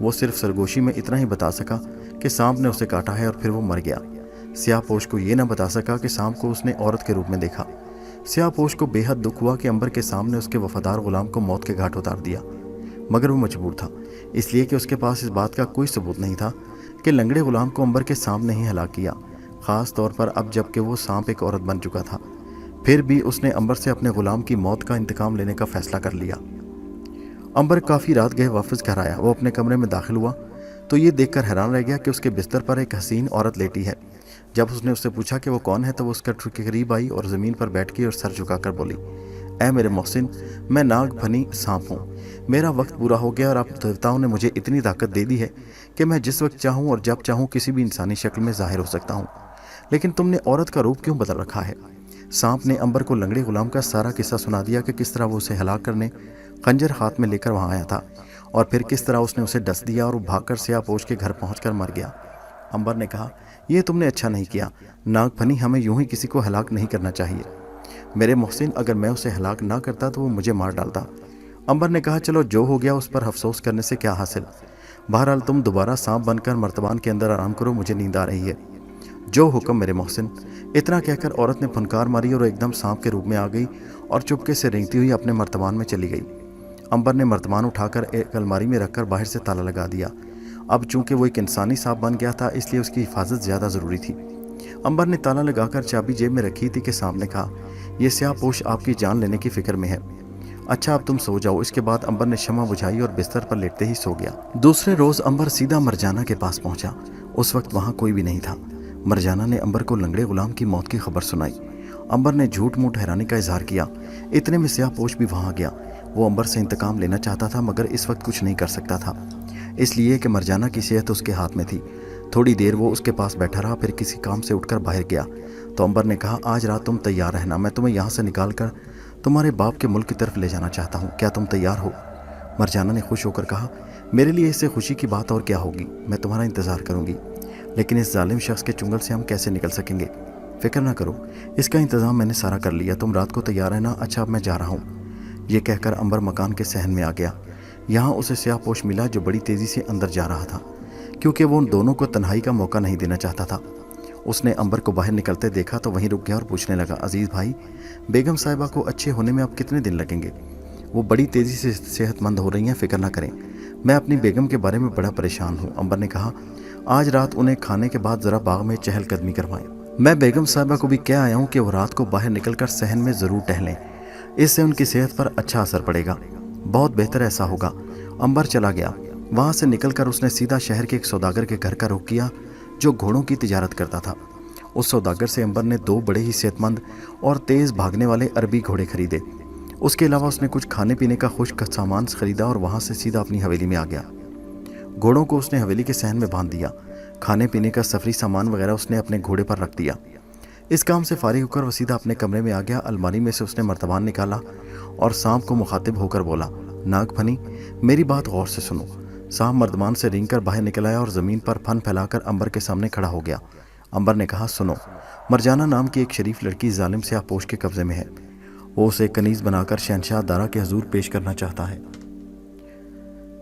वो सिर्फ सरगोशी में इतना ही बता सका कि सांप ने उसे काटा है और फिर वो मर गया। स्याहपोश को ये ना बता सका कि सांप को उसने औरत के रूप में देखा। स्याहपोश को बेहद दुख हुआ कि अंबर के सामने उसके वफादार गुलाम को मौत के घाट उतार दिया, मगर वो मजबूर था, इसलिए कि उसके पास इस बात का कोई सबूत नहीं था कि लंगड़े गुलाम को अंबर के सांप ने ही हलाक किया, ख़ास तौर पर अब जबकि वो सांप एक औरत बन चुका था। फिर भी उसने अंबर से अपने गुलाम की मौत का इंतकाम लेने का फैसला कर लिया। अंबर काफ़ी रात गए वापस घर आया। वो अपने कमरे में दाखिल हुआ तो ये देखकर हैरान रह गया कि उसके बिस्तर पर एक हसीन औरत लेटी है। जब उसने उससे पूछा कि वो कौन है तो वो उसके करीब आई और ज़मीन पर बैठ गई और सर झुकाकर बोली, ऐ मेरे मोहसिन, मैं नाग फनी सांप हूँ। मेरा वक्त पूरा हो गया और अब देवताओं ने मुझे इतनी ताकत दे दी है कि मैं जिस वक्त चाहूँ और जब चाहूँ किसी भी इंसानी शक्ल में ज़ाहिर हो सकता हूँ। लेकिन तुमने औरत का रूप क्यों बदल रखा है? सांप ने अंबर को लंगड़े गुलाम का सारा किस्सा सुना दिया कि किस तरह वो उसे हलाक करने खंजर हाथ में लेकर वहाँ आया था और फिर किस तरह उसने उसे डस दिया और वो भागकर स्याहपोश के घर पहुँचकर मर गया। अंबर ने कहा, यह तुमने अच्छा नहीं किया। नागफनी हमें यूं ही किसी को हलाक नहीं करना चाहिए। मेरे मोहसिन, अगर मैं उसे हलाक ना करता तो वो मुझे मार डालता। अंबर ने कहा, चलो जो हो गया उस पर अफसोस करने से क्या हासिल। बहरहाल तुम दोबारा सांप बनकर मर्तबान के अंदर आराम करो, मुझे नींद आ रही है। जो हुक्म मेरे मोहसिन। इतना कहकर औरत ने फनकार मारी और एकदम सांप के रूप में आ गई और चुपके से रेंगती हुई अपने मर्तबान में चली गई। अंबर ने मर्तबान उठाकर एक अलमारी में रखकर बाहर से ताला लगा दिया। अब चूंकि वो एक इंसानी सांप बन गया था इसलिए उसकी हिफाजत ज़्यादा ज़रूरी थी। अंबर ने ताला लगाकर चाबी जेब में रखी थी कि सांप ने कहा, यह स्याहपोश आपकी जान लेने की फिक्र में है। अच्छा, अब तुम सो जाओ। इसके बाद अंबर ने शमा बुझाई और बिस्तर पर लेटते ही सो गया। दूसरे रोज़ अंबर सीधा मरजाना के पास पहुंचा। उस वक्त वहाँ कोई भी नहीं था। मरजाना ने अंबर को लंगड़े गुलाम की मौत की खबर सुनाई। अंबर ने झूठ मूठ हैरानी का इजहार किया। इतने में स्याहपोश भी वहाँ गया। वो अंबर से इंतकाम लेना चाहता था मगर इस वक्त कुछ नहीं कर सकता था, इसलिए कि मरजाना की सेहत उसके हाथ में थी। थोड़ी देर वो उसके पास बैठा रहा, फिर किसी काम से उठकर बाहर गया तो अंबर ने कहा, आज रात तुम तैयार रहना, मैं तुम्हें यहाँ से निकाल कर तुम्हारे बाप के मुल्क की तरफ ले जाना चाहता हूँ, क्या तुम तैयार हो? मरजाना ने खुश होकर कहा, मेरे लिए इससे खुशी की बात और क्या होगी, मैं तुम्हारा इंतज़ार करूँगी। लेकिन इस जालिम शख्स के चुंगल से हम कैसे निकल सकेंगे? फिक्र ना करो, इसका इंतज़ाम मैंने सारा कर लिया, तुम रात को तैयार रहना। अच्छा, अब मैं जा रहा हूँ। ये कहकर अंबर मकान के सहन में आ गया। यहाँ उसे स्याहपोश मिला जो बड़ी तेज़ी से अंदर जा रहा था, क्योंकि वो उन दोनों को तन्हाई का मौका नहीं देना चाहता था। उसने अंबर को बाहर निकलते देखा तो वहीं रुक गया और पूछने लगा, अजीज़ भाई, बेगम साहिबा को अच्छे होने में अब कितने दिन लगेंगे? वो बड़ी तेज़ी से सेहतमंद हो रही हैं, फ़िक्र ना करें। मैं अपनी बेगम के बारे में बड़ा परेशान हूँ। अंबर ने कहा, आज रात उन्हें खाने के बाद ज़रा बाग में चहलकदमी करवाएं। मैं बेगम साहिबा को भी कह आया हूँ कि वो रात को बाहर निकल कर सहन में ज़रूर टहलें, इससे उनकी सेहत पर अच्छा असर पड़ेगा। बहुत बेहतर ऐसा होगा। अंबर चला गया। वहाँ से निकलकर उसने सीधा शहर के एक सौदागर के घर का रुख किया जो घोड़ों की तिजारत करता था। उस सौदागर से अंबर ने 2 बड़े ही सेहतमंद और तेज़ भागने वाले अरबी घोड़े खरीदे। उसके अलावा उसने कुछ खाने पीने का खुश्क सामान खरीदा और वहाँ से सीधा अपनी हवेली में आ गया। घोड़ों को उसने हवेली के सहन में बांध दिया। खाने पीने का सफरी सामान वगैरह उसने अपने घोड़े पर रख दिया। इस काम से फारिग होकर वो सीधा अपने कमरे में आ गया। अलमारी में से उसने मर्तबान निकाला और सांप को मुखातिब होकर बोला, नागफनी, मेरी बात गौर से सुनो। सांप मर्तबान से रेंग कर बाहर निकल आया और ज़मीन पर फन फैलाकर अंबर के सामने खड़ा हो गया। अंबर ने कहा, सुनो, मरजाना नाम की एक शरीफ लड़की जालिम स्याहपोश के कब्जे में है। वो उसे कनीज़ बनाकर शहनशाह दारा के हजूर पेश करना चाहता है।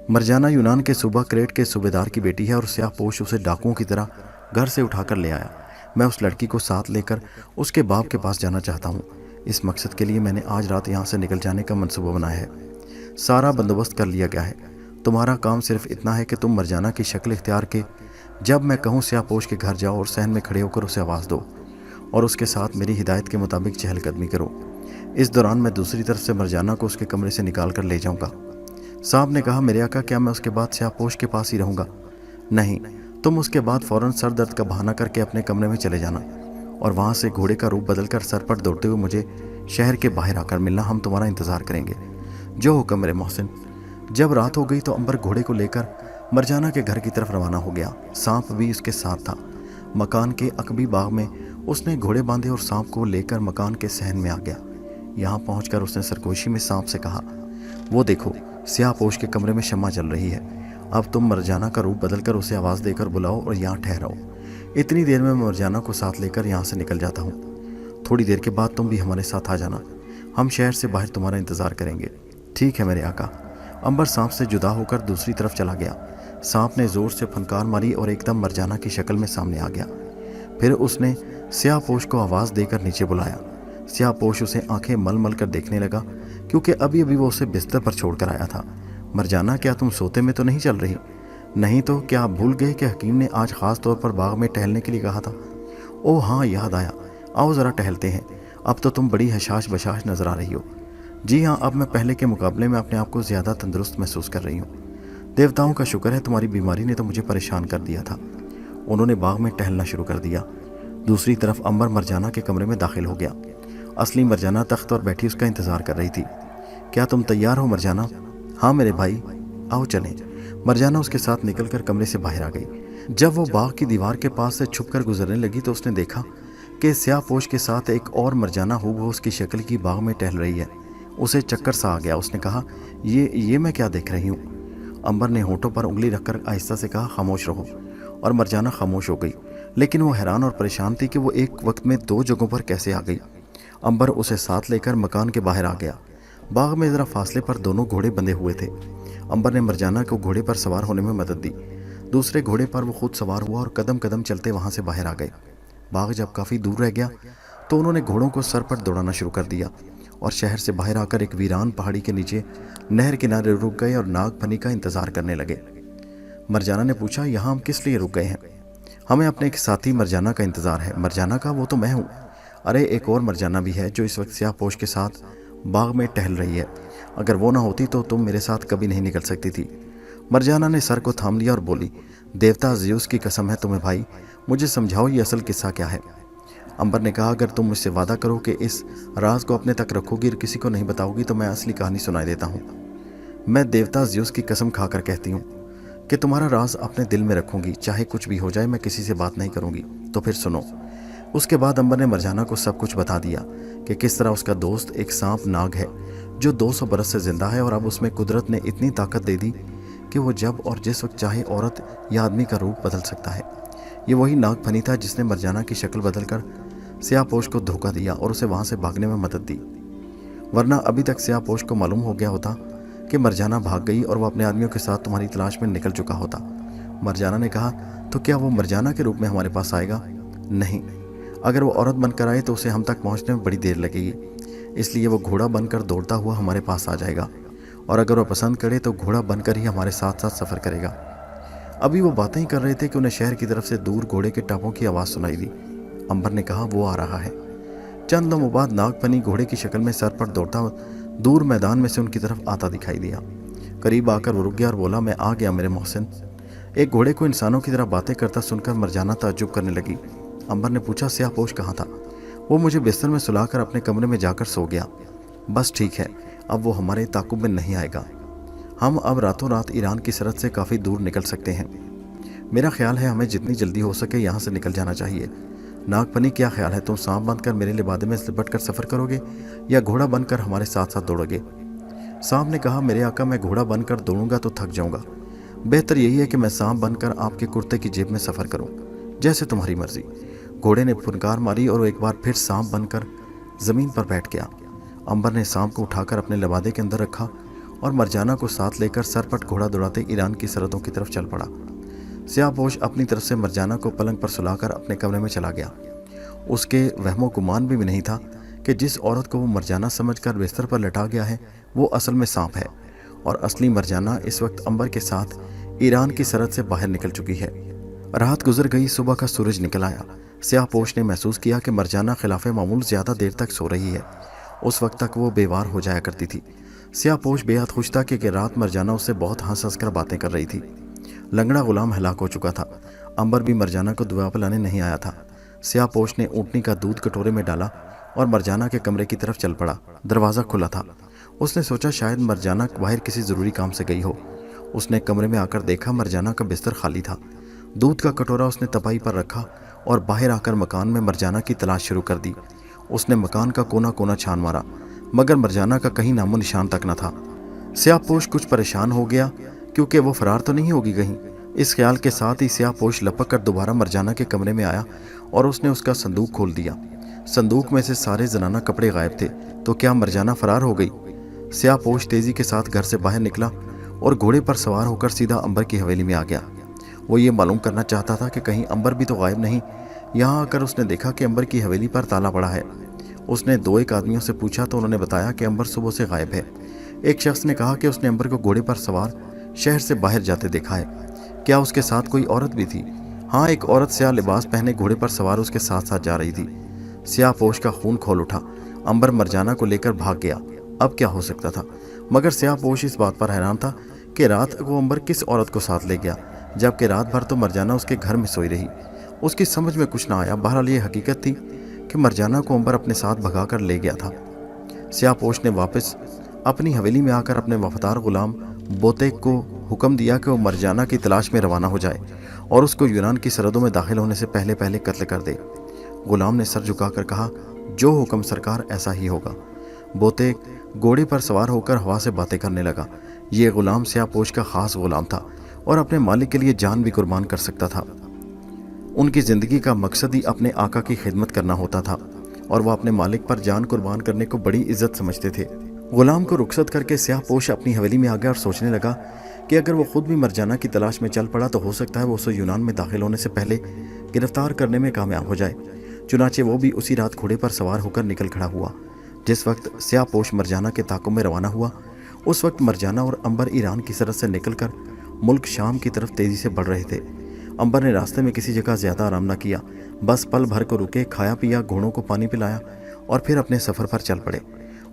मरजाना यूनान के सूबा क्रेट के सूबेदार की बेटी है और स्याहपोश उसे डाकुओं की तरह घर से उठाकर ले आया। मैं उस लड़की को साथ लेकर उसके बाप के पास जाना चाहता हूँ। इस मकसद के लिए मैंने आज रात यहाँ से निकल जाने का मंसूबा बनाया है। सारा बंदोबस्त कर लिया गया है। तुम्हारा काम सिर्फ इतना है कि तुम मरजाना की शक्ल इख्तियार के जब मैं कहूँ स्याहपोश के घर जाओ और सहन में खड़े होकर उसे आवाज़ दो और उसके साथ मेरी हिदायत के मुताबिक चहलकदमी करो। इस दौरान मैं दूसरी तरफ से मरजाना को उसके कमरे से निकाल कर ले जाऊँगा। साहब ने कहा, मेरे आका, क्या मैं उसके बाद स्याहपोश के पास ही रहूँगा? नहीं, तुम उसके बाद फ़ौरन सर दर्द का बहाना करके अपने कमरे में चले जाना और वहाँ से घोड़े का रूप बदलकर सर पर दौड़ते हुए मुझे शहर के बाहर आकर मिलना। हम तुम्हारा इंतज़ार करेंगे। जो हुक्म मेरे मोहसिन। जब रात हो गई तो अंबर घोड़े को लेकर मरजाना के घर की तरफ रवाना हो गया। सांप भी उसके साथ था। मकान के अकबी बाग में उसने घोड़े बांधे और सांप को लेकर मकान के सहन में आ गया। यहाँ पहुँचकर उसने सरगोशी में सांप से कहा, वो देखो, स्याहपोश के कमरे में शम्मा जल रही है। अब तुम मरजाना का रूप बदलकर उसे आवाज़ देकर बुलाओ और यहाँ ठहराओ। इतनी देर में मैं मरजाना को साथ लेकर यहाँ से निकल जाता हूँ। थोड़ी देर के बाद तुम भी हमारे साथ आ जाना। हम शहर से बाहर तुम्हारा इंतज़ार करेंगे। ठीक है मेरे आका। अंबर सांप से जुदा होकर दूसरी तरफ चला गया। सांप ने ज़ोर से फनकार मारी और एकदम मरजाना की शक्ल में सामने आ गया। फिर उसने स्याहपोश को आवाज़ देकर नीचे बुलाया। स्याहपोश उसे आंखें मल मल कर देखने लगा, क्योंकि अभी अभी वो उसे बिस्तर पर छोड़कर आया था। मरजाना, क्या तुम सोते में तो नहीं चल रही? नहीं तो क्या आप भूल गए कि हकीम ने आज ख़ास तौर पर बाग में टहलने के लिए कहा था? ओह हाँ, याद आया। आओ ज़रा टहलते हैं। अब तो तुम बड़ी हशाश बशाश नज़र आ रही हो। जी हाँ, अब मैं पहले के मुकाबले में अपने आप को ज़्यादा तंदुरुस्त महसूस कर रही हूँ। देवताओं का शुक्र है, तुम्हारी बीमारी ने तो मुझे परेशान कर दिया था। उन्होंने बाग में टहलना शुरू कर दिया। दूसरी तरफ अंबर मरजाना के कमरे में दाखिल हो गया। असली मरजाना तख्त पर बैठी उसका इंतज़ार कर रही थी। क्या तुम तैयार हो मरजाना? हाँ मेरे भाई, आओ चलें। मरजाना उसके साथ निकलकर कमरे से बाहर आ गई। जब वो बाग की दीवार के पास से छुपकर गुजरने लगी तो उसने देखा कि स्याहपोश के साथ एक और मरजाना हूबहू उसकी शक्ल की बाग में टहल रही है। उसे चक्कर सा आ गया। उसने कहा, ये मैं क्या देख रही हूँ? अंबर ने होठों पर उंगली रखकर आहिस्ता से कहा, खामोश रहो। और मरजाना खामोश हो गई, लेकिन वो हैरान और परेशान थी कि वो एक वक्त में दो जगहों पर कैसे आ गई। अंबर उसे साथ लेकर मकान के बाहर आ गया। बाग में ज़रा फासले पर दोनों घोड़े बंधे हुए थे। अंबर ने मरजाना को घोड़े पर सवार होने में मदद दी। दूसरे घोड़े पर वो खुद सवार हुआ और कदम कदम चलते वहाँ से बाहर आ गए। बाग जब काफ़ी दूर रह गया तो उन्होंने घोड़ों को सर पर दौड़ाना शुरू कर दिया और शहर से बाहर आकर एक वीरान पहाड़ी के नीचे नहर किनारे रुक गए और नागफनी का इंतज़ार करने लगे। मरजाना ने पूछा, यहाँ हम किस लिए रुक गए हैं? हमें अपने एक साथी मरजाना का इंतज़ार है। मरजाना का? वो तो मैं हूँ। अरे एक और मरजाना भी है जो इस वक्त स्याहपोश के साथ बाग में टहल रही है। अगर वो ना होती तो तुम मेरे साथ कभी नहीं निकल सकती थी। मरजाना ने सर को थाम लिया और बोली, देवता ज़्यूस की कसम है तुम्हें भाई, मुझे समझाओ ये असल किस्सा क्या है? अंबर ने कहा, अगर तुम मुझसे वादा करो कि इस राज को अपने तक रखोगी और किसी को नहीं बताओगी तो मैं असली कहानी सुनाई देता हूँ। मैं देवता ज़्यूस की कसम खाकर कहती हूँ कि तुम्हारा राज अपने दिल में रखूँगी, चाहे कुछ भी हो जाए, मैं किसी से बात नहीं करूँगी। तो फिर सुनो। उसके बाद अंबर ने मरजाना को सब कुछ बता दिया कि किस तरह उसका दोस्त एक सांप नाग है जो 200 बरस से ज़िंदा है और अब उसमें कुदरत ने इतनी ताकत दे दी कि वो जब और जिस वक्त चाहे औरत या आदमी का रूप बदल सकता है। ये वही नागफनी था जिसने मरजाना की शक्ल बदलकर स्याहपोश को धोखा दिया और उसे वहाँ से भागने में मदद दी, वरना अभी तक स्याहपोश को मालूम हो गया होता कि मरजाना भाग गई और वो अपने आदमियों के साथ तुम्हारी तलाश में निकल चुका होता। मरजाना ने कहा, तो क्या वो मरजाना के रूप में हमारे पास आएगा? नहीं, अगर वो औरत बनकर आए तो उसे हम तक पहुँचने में बड़ी देर लगेगी, इसलिए वो घोड़ा बनकर दौड़ता हुआ हमारे पास आ जाएगा और अगर वो पसंद करे तो घोड़ा बनकर ही हमारे साथ साथ सफ़र करेगा। अभी वो बातें ही कर रहे थे कि उन्हें शहर की तरफ से दूर घोड़े के टापों की आवाज़ सुनाई दी। अंबर ने कहा, वो आ रहा है। चंद लम्हों बाद नागफनी घोड़े की शक्ल में सर पर दौड़ता दूर मैदान में से उनकी तरफ आता दिखाई दिया। करीब आकर वो रुक गया और बोला, मैं आ गया मेरे मोहसिन। एक घोड़े को इंसानों की तरह बातें करता सुनकर मरजाना ताज्जुब करने लगी। अंबर ने पूछा, स्याहपोश कहाँ था? वो मुझे बिस्तर में सुलाकर अपने कमरे में जाकर सो गया। बस ठीक है, अब वो हमारे ताकुब में नहीं आएगा। हम अब रातों रात ईरान की सरहद से काफ़ी दूर निकल सकते हैं। मेरा ख्याल है हमें जितनी जल्दी हो सके यहाँ से निकल जाना चाहिए। नागफनी, क्या ख्याल है, तुम सांप बनकर मेरे लिबादे में लिपट कर सफ़र करोगे या घोड़ा बनकर हमारे साथ साथ दौड़ोगे? सांप ने कहा, मेरे आका, मैं घोड़ा बनकर दौड़ूंगा तो थक जाऊंगा। बेहतर यही है कि मैं सांप बनकर आपके कुर्ते की जेब में सफ़र करूं, जैसे तुम्हारी मर्जी। घोड़े ने फुनकार मारी और वो एक बार फिर सांप बनकर ज़मीन पर बैठ गया। अंबर ने सांप को उठाकर अपने लिबादे के अंदर रखा और मरजाना को साथ लेकर सरपट घोड़ा दौड़ाते ईरान की सरहदों की तरफ चल पड़ा। स्याहपोश अपनी तरफ से मरजाना को पलंग पर सुलाकर अपने कमरे में चला गया। उसके वहमो गुमान भी नहीं था कि जिस औरत को वो मरजाना समझकर बिस्तर पर लटा गया है वो असल में सांप है, और असली मरजाना इस वक्त अंबर के साथ ईरान की सरहद से बाहर निकल चुकी है। रात गुजर गई, सुबह का सूरज निकल आया। स्याहपोश ने महसूस किया कि मरजाना खिलाफ मामूल ज़्यादा देर तक सो रही है। उस वक्त तक वो बेवार हो जाया करती थी। स्याहपोश बेहद खुश था कि रात मरजाना उससे बहुत हंस हंस कर बातें कर रही थी। लंगड़ा गुलाम हलाक हो चुका था। अंबर भी मरजाना को दुआ पिलाने नहीं आया था। स्याहपोश ने ऊँटनी का दूध कटोरे में डाला और मरजाना के कमरे की तरफ चल पड़ा। दरवाज़ा खुला था। उसने सोचा शायद मरजाना बाहर किसी ज़रूरी काम से गई हो। उसने कमरे में आकर देखा, मरजाना का बिस्तर खाली था। दूध का कटोरा उसने तपाई पर रखा और बाहर आकर मकान में मरजाना की तलाश शुरू कर दी। उसने मकान का कोना कोना छान मारा, मगर मरजाना का कहीं नामो निशान तक न था। स्याहपोश कुछ परेशान हो गया क्योंकि वो फरार तो नहीं होगी कहीं। इस ख्याल के साथ ही स्याहपोश लपक कर दोबारा मरजाना के कमरे में आया और उसने उसका संदूक खोल दिया। संदूक में से सारे जनाना कपड़े गायब थे। तो क्या मरजाना फरार हो गई? स्याहपोश तेज़ी के साथ घर से बाहर निकला और घोड़े पर सवार होकर सीधा अंबर की हवेली में आ गया। वो ये मालूम करना चाहता था कि कहीं अंबर भी तो गायब नहीं। यहाँ आकर उसने देखा कि अंबर की हवेली पर ताला पड़ा है। उसने दो एक आदमियों से पूछा तो उन्होंने बताया कि अंबर सुबह से गायब है। एक शख्स ने कहा कि उसने अंबर को घोड़े पर सवार शहर से बाहर जाते देखा है। क्या उसके साथ कोई औरत भी थी? हाँ, एक औरत स्याह लिबास पहने घोड़े पर सवार उसके साथ साथ जा रही थी। स्याहपोश का खून खोल उठा। अंबर मरजाना को लेकर भाग गया। अब क्या हो सकता था? मगर स्याहपोश इस बात पर हैरान था कि रात को अंबर किस औरत को साथ ले गया, जबकि रात भर तो मरजाना उसके घर में सोई रही। उसकी समझ में कुछ ना आया। बहरहाल ये हकीकत थी कि मरजाना को अंबर अपने साथ भगा कर ले गया था। स्याहपोश ने वापस अपनी हवेली में आकर अपने वफादार गुलाम बोतेक को हुक्म दिया कि वो मरजाना की तलाश में रवाना हो जाए और उसको यूनान की सरहदों में दाखिल होने से पहले पहले कत्ल कर दे। गुलाम ने सर झुकाकर कहा, जो हुक्म सरकार, ऐसा ही होगा। बोतेक घोड़े पर सवार होकर हवा से बातें करने लगा। ये गुलाम स्याहपोश का ख़ास गुलाम था और अपने मालिक के लिए जान भी कुर्बान कर सकता था। उनकी ज़िंदगी का मकसद ही अपने आका की खिदमत करना होता था और वह अपने मालिक पर जान कुर्बान करने को बड़ी इज्जत समझते थे। गुलाम को रुखसत करके स्याहपोश अपनी हवेली में आ गया और सोचने लगा कि अगर वो खुद भी मरजाना की तलाश में चल पड़ा तो हो सकता है वो उसे यूनान में दाखिल होने से पहले गिरफ्तार करने में कामयाब हो जाए। चुनाचे वो भी उसी रात घोड़े पर सवार होकर निकल खड़ा हुआ। जिस वक्त स्याहपोश मरजाना के ताक़ुब में रवाना हुआ, उस वक्त मरजाना और अंबर ईरान की सरहद से निकलकर मुल्क शाम की तरफ तेज़ी से बढ़ रहे थे। अंबर ने रास्ते में किसी जगह ज़्यादा आराम न किया, बस पल भर को रुके, खाया पिया, घोड़ों को पानी पिलाया और फिर अपने सफ़र पर चल पड़े।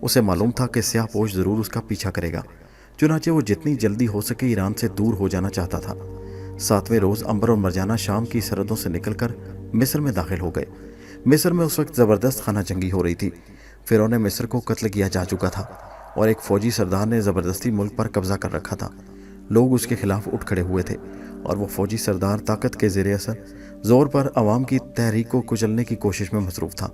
उसे मालूम था कि स्याहपोश ज़रूर उसका पीछा करेगा। चुनाचे वो जितनी जल्दी हो सके ईरान से दूर हो जाना चाहता था। 7वें रोज़ अंबर और मरजाना शाम की सरहदों से निकलकर मिस्र में दाखिल हो गए। मिस्र में उस वक्त ज़बरदस्त खाना जंगी हो रही थी। फ़िरौन मिस्र को कत्ल किया जा चुका था और एक फ़ौजी सरदार ने ज़बरदस्ती मुल्क पर कब्ज़ा कर रखा था। लोग उसके खिलाफ उठ खड़े हुए थे और वो फ़ौजी सरदार ताकत के ज़ेर असर ज़ोर पर अवाम की तहरीक को कुचलने की कोशिश में मसरूफ़ था।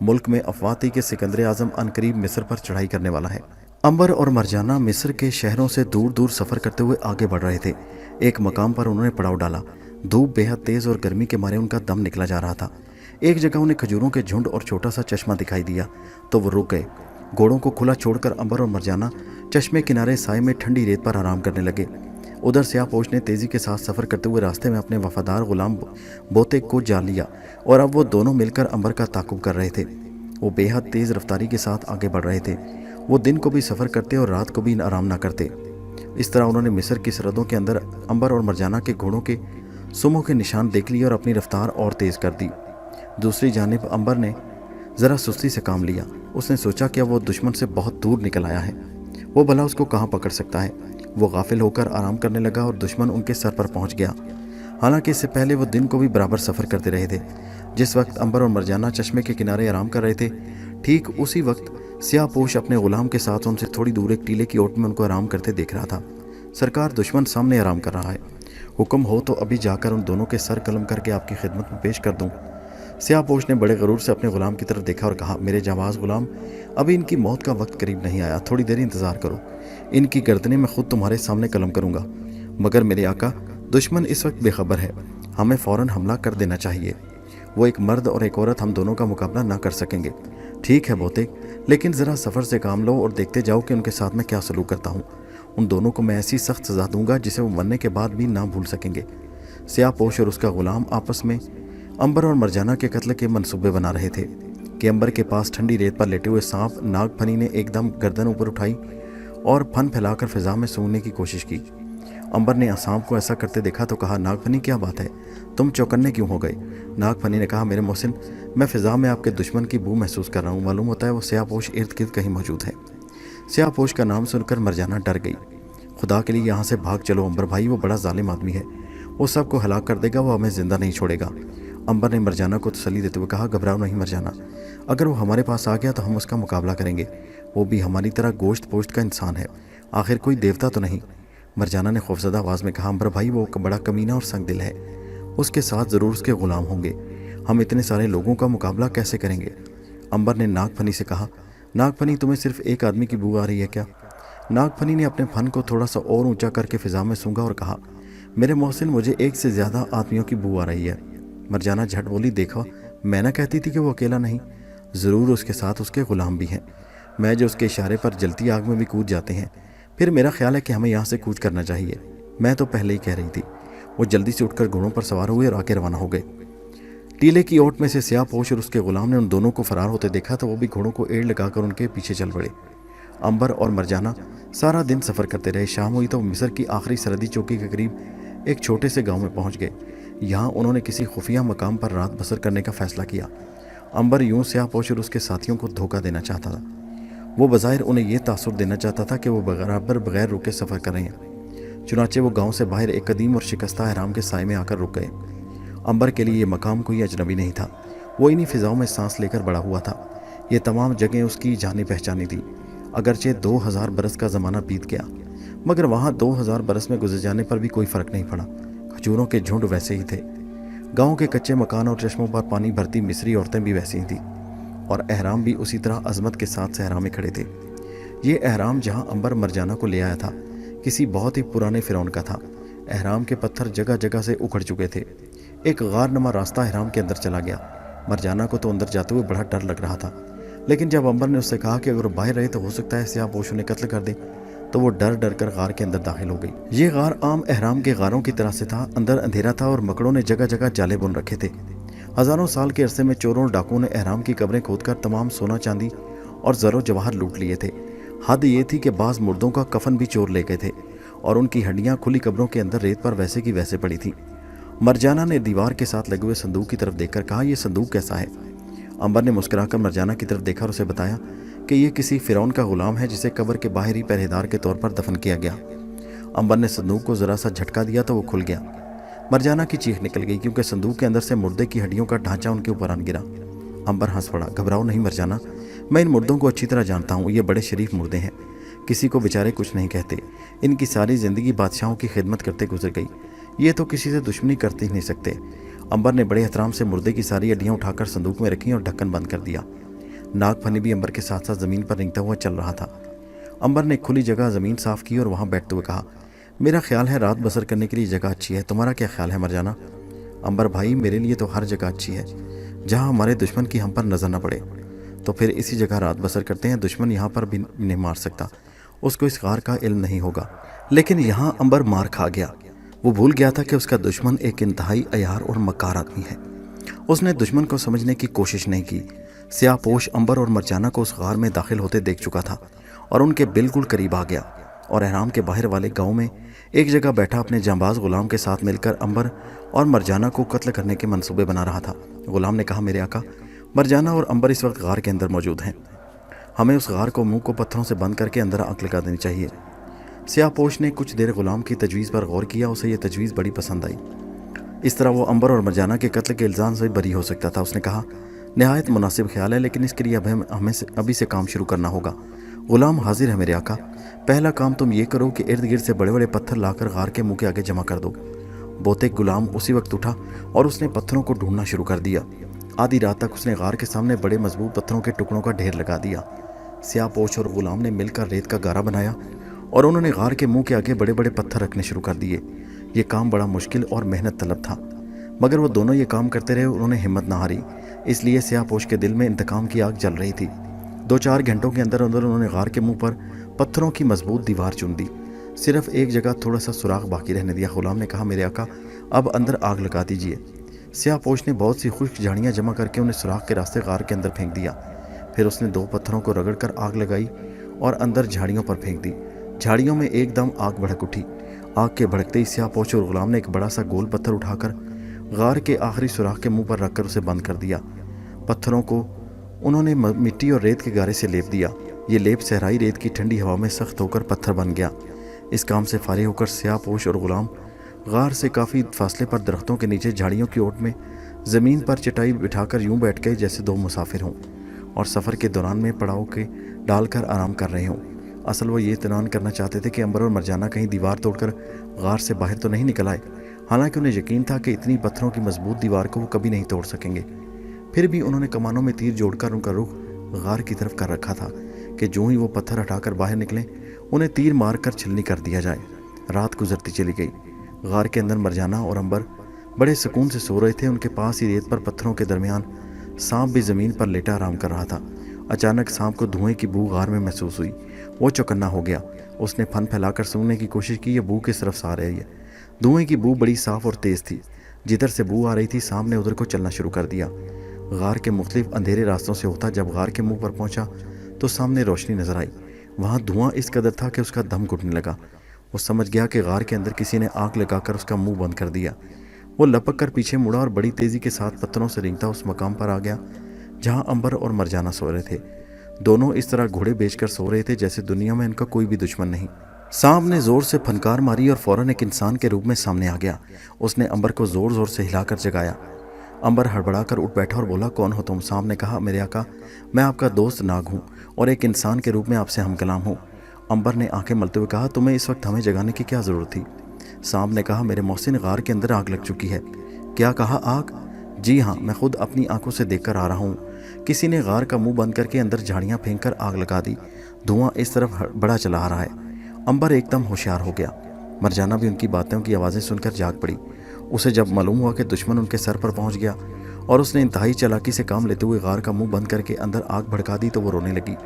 मुल्क में अफवाह थी कि सिकंदर आज़म अनकरीब मिस्र पर चढ़ाई करने वाला है। अंबर और मरजाना मिस्र के शहरों से दूर दूर सफ़र करते हुए आगे बढ़ रहे थे। एक मकाम पर उन्होंने पड़ाव डाला। धूप बेहद तेज़ और गर्मी के मारे उनका दम निकला जा रहा था। एक जगह उन्हें खजूरों के झुंड और छोटा सा चश्मा दिखाई दिया तो वो रुक गए। घोड़ों को खुला छोड़कर अंबर और मरजाना चश्मे किनारे साए में ठंडी रेत पर आराम करने लगे। उधर स्याहपोश ने तेज़ी के साथ सफ़र करते हुए रास्ते में अपने वफादार गुलाम बोतेक को जा लिया और अब वो दोनों मिलकर अंबर का ताक़ुब कर रहे थे। वो बेहद तेज़ रफ्तारी के साथ आगे बढ़ रहे थे। वो दिन को भी सफ़र करते और रात को भी आराम ना करते। इस तरह उन्होंने मिस्र की सरहदों के अंदर अंबर और मरजाना के घोड़ों के सुमों के निशान देख लिए और अपनी रफ्तार और तेज़ कर दी। दूसरी जानिब अंबर ने ज़रा सुस्ती से काम लिया। उसने सोचा कि वो दुश्मन से बहुत दूर निकल आया है, वो भला उसको कहाँ पकड़ सकता है। वो गाफिल होकर आराम करने लगा और दुश्मन उनके सर पर पहुँच गया। हालांकि इससे पहले वो दिन को भी बराबर सफ़र करते रहे थे। जिस वक्त अंबर और मरजाना चश्मे के किनारे आराम कर रहे थे, ठीक उसी वक्त स्याहपोश अपने गुलाम के साथ उनसे थोड़ी दूर एक टीले की ओट में उनको आराम करते देख रहा था। सरकार, दुश्मन सामने आराम कर रहा है, हुक्म हो तो अभी जाकर उन दोनों के सर कलम करके आपकी खिदमत में पेश कर दूं। स्याहपोश ने बड़े गरूर से अपने गुलाम की तरफ देखा और कहा, मेरे जाबाज गुलाम, अभी इनकी मौत का वक्त करीब नहीं आया, थोड़ी देर इंतजार करो। इनकी गर्दनें मैं खुद तुम्हारे सामने कलम करूंगा। मगर मेरे आका, दुश्मन इस वक्त बेखबर है, हमें फौरन हमला कर देना चाहिए। वो एक मर्द और एक औरत हम दोनों का मुकाबला ना कर सकेंगे। ठीक है बोते, लेकिन ज़रा सफ़र से काम लो और देखते जाओ कि उनके साथ मैं क्या सलूक करता हूँ। उन दोनों को मैं ऐसी सख्त सज़ा दूंगा जिसे वो मरने के बाद भी ना भूल सकेंगे। स्याहपोश और उसका गुलाम आपस में अंबर और मरजाना के कत्ल के मंसूबे बना रहे थे कि अंबर के पास ठंडी रेत पर लेटे हुए सांप नागफनी ने एकदम गर्दन ऊपर उठाई और फन फैलाकर फिजा में सूंघने की कोशिश की। अंबर ने सांप को ऐसा करते देखा तो कहा, नागफनी क्या बात है, तुम चौकन्ने क्यों हो गए? नागफनी ने कहा, मेरे मोहसिन, मैं फिजा में आपके दुश्मन की बू महसूस कर रहा हूँ। मालूम होता है वो स्याहपोश इर्द गिर्द कहीं मौजूद है। स्याहपोश का नाम सुनकर मरजाना डर गई। खुदा के लिए यहाँ से भाग चलो अंबर भाई, वो बड़ा जालिम आदमी है, वो सबको हलाक कर देगा, वो हमें जिंदा नहीं छोड़ेगा। अंबर ने मरजाना को तसल्ली देते हुए कहा, घबराओ नहीं मरजाना, अगर वो हमारे पास आ गया तो हम उसका मुकाबला करेंगे। वो भी हमारी तरह गोश्त पोश्त का इंसान है, आखिर कोई देवता तो नहीं। मरजाना ने खौफजदा आवाज़ में कहा, अंबर भाई, वो बड़ा कमीना और संग दिल है, उसके साथ ज़रूर उसके ग़ुलाम होंगे, हम इतने सारे लोगों का मुकाबला कैसे करेंगे? अंबर ने नागफनी से कहा, नागफनी, तुम्हें सिर्फ एक आदमी की बू आ रही है क्या? नागफनी ने अपने फन को थोड़ा सा और ऊंचा करके फिजा में सूंघा और कहा, मेरे मोहसिन, मुझे एक से ज़्यादा आदमियों की बू आ रही है। मरजाना झट बोली, देखो, मैं ना कहती थी कि वो अकेला नहीं, ज़रूर उसके साथ उसके ग़ुलाम भी हैं। मैं जो उसके इशारे पर जलती आग में भी कूद जाते हैं। फिर मेरा ख्याल है कि हमें यहाँ से कूच करना चाहिए। मैं तो पहले ही कह रही थी। वो जल्दी से उठकर घोड़ों पर सवार हुए और आगे रवाना हो गए। टीले की ओट में से स्याहपोश और उसके गुलाम ने उन दोनों को फरार होते देखा तो वो भी घोड़ों को एड़ लगाकर उनके पीछे चल पड़े। अंबर और मरजाना सारा दिन सफ़र करते रहे। शाम हुई तो मिस्र की आखिरी सरहदी चौकी के करीब एक छोटे से गांव में पहुंच गए। यहाँ उन्होंने किसी खुफिया मकाम पर रात बसर करने का फैसला किया। अंबर यूं स्याहपोश और उसके साथियों को धोखा देना चाहता था। वो बज़ाहिर उन्हें यह तासुर देना चाहता था कि वो बगैर रुके सफ़र कर रहे हैं। चुनाचे वो गांव से बाहर एक कदीम और शिकस्ता अहराम के साए में आकर रुक गए। अंबर के लिए ये मकाम कोई अजनबी नहीं था। वो इन्हीं फ़िज़ाओं में सांस लेकर बड़ा हुआ था। ये तमाम जगहें उसकी जानी पहचानी थी। अगरचे 2000 बरस का ज़माना बीत गया, मगर वहाँ 2000 बरस में गुजर जाने पर भी कोई फ़र्क नहीं पड़ा। खजूरों के झुंड वैसे ही थे। गाँव के कच्चे मकान और चश्मों पर पानी भरती मिस्री औरतें भी वैसी ही थीं, और अहराम भी उसी तरह अजमत के साथ सहरा में खड़े थे। ये अहराम जहाँ अंबर मरजाना को ले आया था, किसी बहुत ही पुराने फ़िरौन का था। अहराम के पत्थर जगह जगह से उखड़ चुके थे। एक गार नमा रास्ता अहराम के अंदर चला गया। मरजाना को तो अंदर जाते हुए बड़ा डर लग रहा था, लेकिन जब अंबर ने उससे कहा कि अगर वो बाहर रहे तो हो सकता है स्याहपोश उन्हें कत्ल कर दे, तो वो डर डर कर गार के अंदर दाखिल हो गई। ये गार आम अहराम के गारों की तरह से था। अंदर अंधेरा था और मकड़ों ने जगह जगह जाले बुन रखे थे। हज़ारों साल के अरसे में चोरों और डाकुओं ने अहराम की कब्रें खोदकर तमाम सोना चांदी और ज़रो जवाहर लूट लिए थे। हद ये थी कि बाज़ मुर्दों का कफन भी चोर ले गए थे और उनकी हड्डियाँ खुली कब्रों के अंदर रेत पर वैसे की वैसे पड़ी थी। मरजाना ने दीवार के साथ लगे हुए संदूक की तरफ देखकर कहा, यह संदूक कैसा है? अंबर ने मुस्कुराकर मरजाना की तरफ देखा और उसे बताया कि यह किसी फ़िरौन का गुलाम है जिसे कब्र के बाहरी पहरेदार के तौर पर दफन किया गया। अंबर ने संदूक को ज़रा सा झटका दिया तो वो खुल गया। मरजाना की चीख निकल गई क्योंकि संदूक के अंदर से मुर्दे की हड्डियों का ढांचा उनके ऊपर आन गिरा। अंबर हंस पड़ा। घबराओ नहीं मरजाना, मैं इन मुर्दों को अच्छी तरह जानता हूँ। ये बड़े शरीफ मुर्दे हैं, किसी को बेचारे कुछ नहीं कहते। इनकी सारी ज़िंदगी बादशाहों की खिदमत करते गुजर गई, ये तो किसी से दुश्मनी करते ही नहीं सकते। अंबर ने बड़े एहतराम से मुर्दे की सारी हड्डियाँ उठाकर संदूक में रखी और ढक्कन बंद कर दिया। नागफनी भी अंबर के साथ साथ ज़मीन पर रेंगता हुआ चल रहा था। अंबर ने खुली जगह ज़मीन साफ़ की और वहाँ बैठते हुए कहा, मेरा ख्याल है रात बसर करने के लिए जगह अच्छी है, तुम्हारा क्या ख्याल है मरजाना? अंबर भाई, मेरे लिए तो हर जगह अच्छी है, जहाँ हमारे दुश्मन की हम पर नज़र न पड़े। तो फिर इसी जगह रात बसर करते हैं। दुश्मन यहाँ पर भी नहीं मार सकता, उसको इस गार का इल्म नहीं होगा। लेकिन यहाँ अंबर मार खा गया। वो भूल गया था कि उसका दुश्मन एक इंतहाई अयार और मक्कार आदमी है। उसने दुश्मन को समझने की कोशिश नहीं की। स्याहपोश अंबर और मरजाना को उस गार में दाखिल होते देख चुका था और उनके बिल्कुल करीब आ गया और अहराम के बाहर वाले गांव में एक जगह बैठा अपने जांबाज गुलाम के साथ मिलकर अंबर और मरजाना को कत्ल करने के मंसूबे बना रहा था। गुलाम ने कहा, मेरे आका, मरजाना और अंबर इस वक्त गार के अंदर मौजूद हैं। हमें उस गार को मुंह को पत्थरों से बंद करके अंदर आग लगा देनी चाहिए। स्याहपोश ने कुछ देर गुलाम की तजवीज़ पर गौर किया। उसे यह तजवीज़ बड़ी पसंद आई। इस तरह वो अंबर और मरजाना के कत्ल के इल्ज़ाम से बरी हो सकता था। उसने कहा, नहायत मुनासिब ख्याल है, लेकिन इसके लिए हमें अभी से काम शुरू करना होगा। गुलाम हाजिर है मेरे आका। पहला काम तुम ये करो कि इर्द गिर्द से बड़े बड़े पत्थर लाकर गार के मुंह के आगे जमा कर दो। बोते गुलाम उसी वक्त उठा और उसने पत्थरों को ढूंढना शुरू कर दिया। आधी रात तक उसने गार के सामने बड़े मजबूत पत्थरों के टुकड़ों का ढेर लगा दिया। स्याहपोश और गुलाम ने मिलकर रेत का गारा बनाया और उन्होंने गार के मुंह के आगे बड़े बड़े पत्थर रखने शुरू कर दिए। ये काम बड़ा मुश्किल और मेहनत तलब था, मगर वो दोनों ये काम करते रहे। उन्होंने हिम्मत ना हारी, इसलिए स्याहपोश के दिल में इंतकाम की आग जल रही थी। 2-4 घंटों के अंदर अंदर उन्होंने गार के मुंह पर पत्थरों की मजबूत दीवार चुन दी। सिर्फ एक जगह थोड़ा सा सुराख बाकी रहने दिया। गुलाम ने कहा, मेरे आका, अब अंदर आग लगा दीजिए। स्याहपोश ने बहुत सी खुश्क झाड़ियाँ जमा करके उन्हें सुराख के रास्ते गार के अंदर फेंक दिया। फिर उसने 2 पत्थरों को रगड़कर आग लगाई और अंदर झाड़ियों पर फेंक दी। झाड़ियों में एकदम आग भड़क उठी। आग के भड़कते ही स्याहपोश और गुलाम ने एक बड़ा सा गोल पत्थर उठाकर गार के आखिरी सुराख के मुंह पर रखकर उसे बंद कर दिया। पत्थरों को उन्होंने मिट्टी और रेत के गारे से लेप दिया। ये लेप सहराई रेत की ठंडी हवा में सख्त होकर पत्थर बन गया। इस काम से फारिग होकर स्याहपोश और गुलाम गार से काफ़ी फासले पर दरख्तों के नीचे झाड़ियों की ओट में ज़मीन पर चटाई बिठाकर यूं बैठ गए जैसे 2 मुसाफिर हों और सफ़र के दौरान में पड़ाव के डालकर आराम कर रहे हों। असल वो ये इत्मीनान करना चाहते थे कि अंबर और मरजाना कहीं दीवार तोड़कर गार से बाहर तो नहीं निकल आए। हालांकि उन्हें यकीन था कि इतनी पत्थरों की मजबूत दीवार को वो कभी नहीं तोड़ सकेंगे। फिर भी उन्होंने कमानों में तीर जोड़कर उनका रुख गार की तरफ कर रखा था कि जो ही वो पत्थर हटाकर बाहर निकलें उन्हें तीर मारकर छलनी कर दिया जाए। रात गुजरती चली गई। गार के अंदर मरजाना और अंबर बड़े सुकून से सो रहे थे। उनके पास ही रेत पर पत्थरों के दरमियान सांप भी ज़मीन पर लेटा आराम कर रहा था। अचानक सांप को धुएं की बू गार में महसूस हुई। वो चौकन्ना हो गया। उसने फन फैलाकर सूंघने की कोशिश की, ये बू किस तरफ से आ रही है। धुएं की बू बड़ी साफ और तेज़ थी। जिधर से बू आ रही थी सांप ने उधर को चलना शुरू कर दिया। गार के मुख्तलिफ अंधेरे रास्तों से होता जब गार के मुंह पर पहुंचा तो सामने रोशनी नजर आई। वहाँ धुआं इस कदर था कि उसका दम घुटने लगा। वो समझ गया कि गार के अंदर किसी ने आग लगाकर उसका मुंह बंद कर दिया। वो लपक कर पीछे मुड़ा और बड़ी तेज़ी के साथ पत्थरों से रेंगता उस मकाम पर आ गया जहाँ अंबर और मरजाना सो रहे थे। दोनों इस तरह घोड़े बेचकर सो रहे थे जैसे दुनिया में इनका कोई भी दुश्मन नहीं। सांप ने जोर से फनकार मारी और फौरन एक इंसान के रूप में सामने आ गया। उसने अंबर को जोर जोर से हिलाकर जगाया। अंबर हड़बड़ाकर उठ बैठा और बोला, कौन हो तुम? सांप ने कहा, मेरे आका, मैं आपका दोस्त नाग हूँ और एक इंसान के रूप में आपसे हम कलाम हूँ। अंबर ने आंखें मलते हुए कहा, तुम्हें इस वक्त हमें जगाने की क्या ज़रूरत थी? सांप ने कहा, मेरे मोहसिन, गार के अंदर आग लग चुकी है। क्या कहा? आग? जी हाँ, मैं खुद अपनी आंखों से देखकर आ रहा हूँ। किसी ने गार का मुंह बंद करके अंदर झाड़ियाँ फेंक कर आग लगा दी। धुआं इस तरफ बड़ा चला आ रहा है। अंबर एकदम होशियार हो गया। मरजाना भी उनकी बातों की आवाज़ें सुनकर जाग पड़ी। उसे जब मालूम हुआ कि दुश्मन उनके सर पर पहुंच गया और उसने इंतहाई चालाकी से काम लेते हुए गार का मुंह बंद करके अंदर आग भड़का दी तो वो रोने लगी।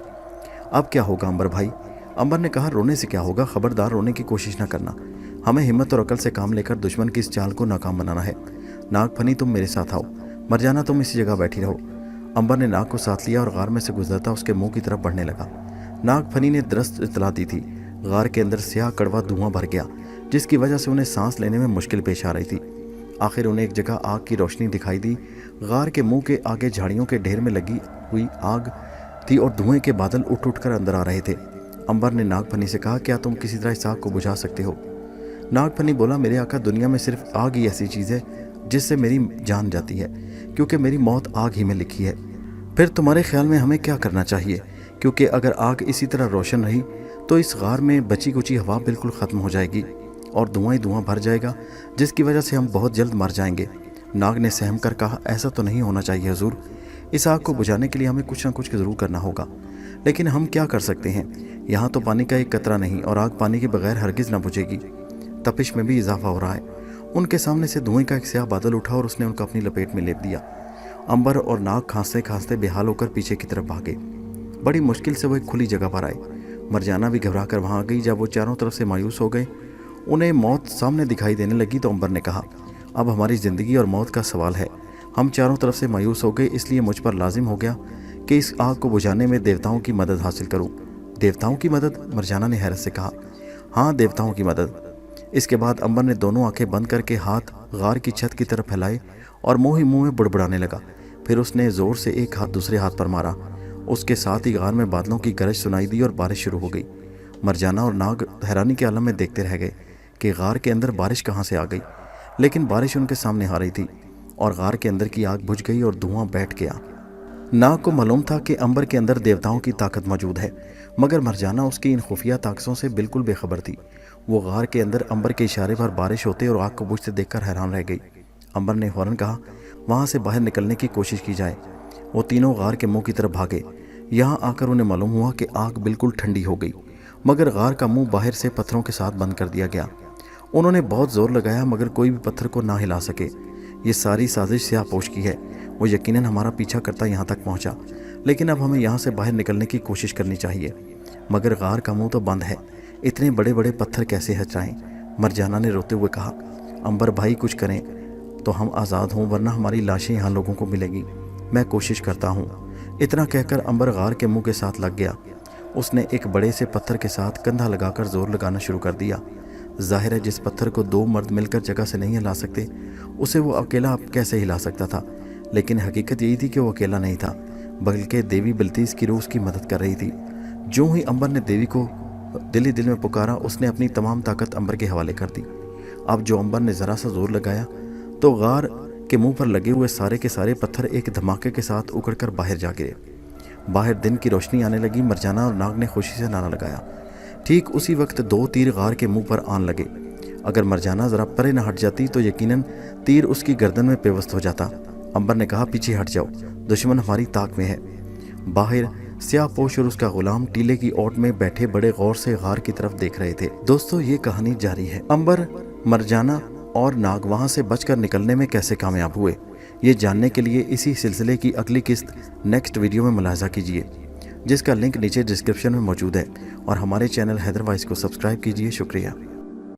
अब क्या होगा अंबर भाई? अंबर ने कहा, रोने से क्या होगा, खबरदार रोने की कोशिश न करना। हमें हिम्मत और अकल से काम लेकर दुश्मन की इस चाल को नाकाम बनाना है। नागफनी, तुम मेरे साथ आओ। मरजाना, तुम इसी जगह बैठी रहो। अंबर ने नाग को साथ लिया और गार में से गुजरता उसके मुंह की तरफ बढ़ने लगा। नागफनी ने दरस्त इतला दी थी। गार के अंदर स्याह कड़वा धुआं भर गया जिसकी वजह से उन्हें सांस लेने में मुश्किल पेश आ रही थी। आखिर उन्हें एक जगह आग की रोशनी दिखाई दी। गार के मुंह के आगे झाड़ियों के ढेर में लगी हुई आग थी और धुएं के बादल उठ उठ कर अंदर आ रहे थे। अंबर ने नागफनी से कहा, क्या तुम किसी तरह इस आग को बुझा सकते हो? नागफनी बोला, मेरे आका, दुनिया में सिर्फ आग ही ऐसी चीज़ है जिससे मेरी जान जाती है, क्योंकि मेरी मौत आग ही में लिखी है। फिर तुम्हारे ख्याल में हमें क्या करना चाहिए? क्योंकि अगर आग इसी तरह रोशन रही तो इस गार में बची कुची हवा बिल्कुल ख़त्म हो जाएगी और धुआं ही धुआं भर जाएगा, जिसकी वजह से हम बहुत जल्द मर जाएंगे। नाग ने सहम कर कहा, ऐसा तो नहीं होना चाहिए हुजूर। इस आग को बुझाने के लिए हमें कुछ ना कुछ ज़रूर करना होगा, लेकिन हम क्या कर सकते हैं? यहाँ तो पानी का एक कतरा नहीं और आग पानी के बगैर हरगिज़ ना बुझेगी। तपिश में भी इजाफा हो रहा है। उनके सामने से धुएं का एक स्याह बादल उठा और उसने उनका अपनी लपेट में लेप दिया। अंबर और नाग खांसते खांसते बेहाल होकर पीछे की तरफ भागे। बड़ी मुश्किल से वो एक खुली जगह पर आए। मरजाना भी घबरा कर वहाँ आ गई। जब वो चारों तरफ से मायूस हो गए, उन्हें मौत सामने दिखाई देने लगी तो अंबर ने कहा, अब हमारी ज़िंदगी और मौत का सवाल है। हम चारों तरफ से मायूस हो गए, इसलिए मुझ पर लाजिम हो गया कि इस आग को बुझाने में देवताओं की मदद हासिल करूं। देवताओं की मदद? मरजाना ने हैरत से कहा, हाँ, देवताओं की मदद। इसके बाद अंबर ने दोनों आंखें बंद करके हाथ गार की छत की तरफ फैलाए और मुँह ही मुँह में बुड़बुड़ाने लगा। फिर उसने ज़ोर से एक हाथ दूसरे हाथ पर मारा। उसके साथ ही गार में बादलों की गरज सुनाई दी और बारिश शुरू हो गई। मरजाना और नाग हैरानी के आलम में देखते रह गए कि गार के अंदर बारिश कहाँ से आ गई, लेकिन बारिश उनके सामने आ रही थी और गार के अंदर की आग बुझ गई और धुआं बैठ गया। नाग को मालूम था कि अंबर के अंदर देवताओं की ताकत मौजूद है, मगर मरजाना उसकी इन खुफिया ताकतों से बिल्कुल बेखबर थी। वो गार के अंदर अंबर के इशारे पर बारिश होते और आग को बुझते देखकर हैरान रह गई। अंबर ने फौरन कहा, वहाँ से बाहर निकलने की कोशिश की जाए। वो तीनों गार के मुंह की तरफ भागे। यहाँ आकर उन्हें मालूम हुआ कि आग बिल्कुल ठंडी हो गई, मगर गार का मुंह बाहर से पत्थरों के साथ बंद कर दिया गया। उन्होंने बहुत जोर लगाया मगर कोई भी पत्थर को ना हिला सके। ये सारी साजिश स्याहपोश की है। वो यकीनन हमारा पीछा करता यहाँ तक पहुँचा, लेकिन अब हमें यहाँ से बाहर निकलने की कोशिश करनी चाहिए। मगर गार का मुंह तो बंद है, इतने बड़े बड़े पत्थर कैसे हटाएं? मरजाना ने रोते हुए कहा। अंबर भाई कुछ करें तो हम आज़ाद हों, वरना हमारी लाशें यहाँ लोगों को मिलेगी। मैं कोशिश करता हूँ। इतना कहकर अंबर गार के मुंह के साथ लग गया। उसने एक बड़े से पत्थर के साथ कंधा लगाकर जोर लगाना शुरू कर दिया। जाहिर है जिस पत्थर को दो मर्द मिलकर जगह से नहीं हिला सकते, उसे वो अकेला कैसे हिला सकता था। लेकिन हकीकत यही थी कि वो अकेला नहीं था, बल्कि देवी बिल्तीस की रूह उसकी मदद कर रही थी। जो ही अंबर ने देवी को दिल ही दिल में पुकारा, उसने अपनी तमाम ताकत अंबर के हवाले कर दी। अब जो अंबर ने ज़रा सा जोर लगाया तो गार के मुंह पर लगे हुए सारे के सारे पत्थर एक धमाके के साथ उखड़कर बाहर जा गिरे। बाहर दिन की रोशनी आने लगी। मरजाना और नाग ने खुशी से नारा लगाया। ठीक उसी वक्त दो तीर गार के मुंह पर आन लगे। अगर मरजाना ज़रा परे न हट जाती तो यकीनन तीर उसकी गर्दन में पेवस्त हो जाता। अंबर ने कहा, पीछे हट जाओ, दुश्मन हमारी ताक में है। बाहर स्याहपोश और उसका गुलाम टीले की ओट में बैठे बड़े गौर से गार की तरफ देख रहे थे। दोस्तों, ये कहानी जारी है। अंबर, मरजाना और नाग वहां से बचकर निकलने में कैसे कामयाब हुए, ये जानने के लिए इसी सिलसिले की अगली किस्त नेक्स्ट वीडियो में मुलाहिजा कीजिए, जिसका लिंक नीचे डिस्क्रिप्शन में मौजूद है। और हमारे चैनल हैदर वाइस को सब्सक्राइब कीजिए। शुक्रिया।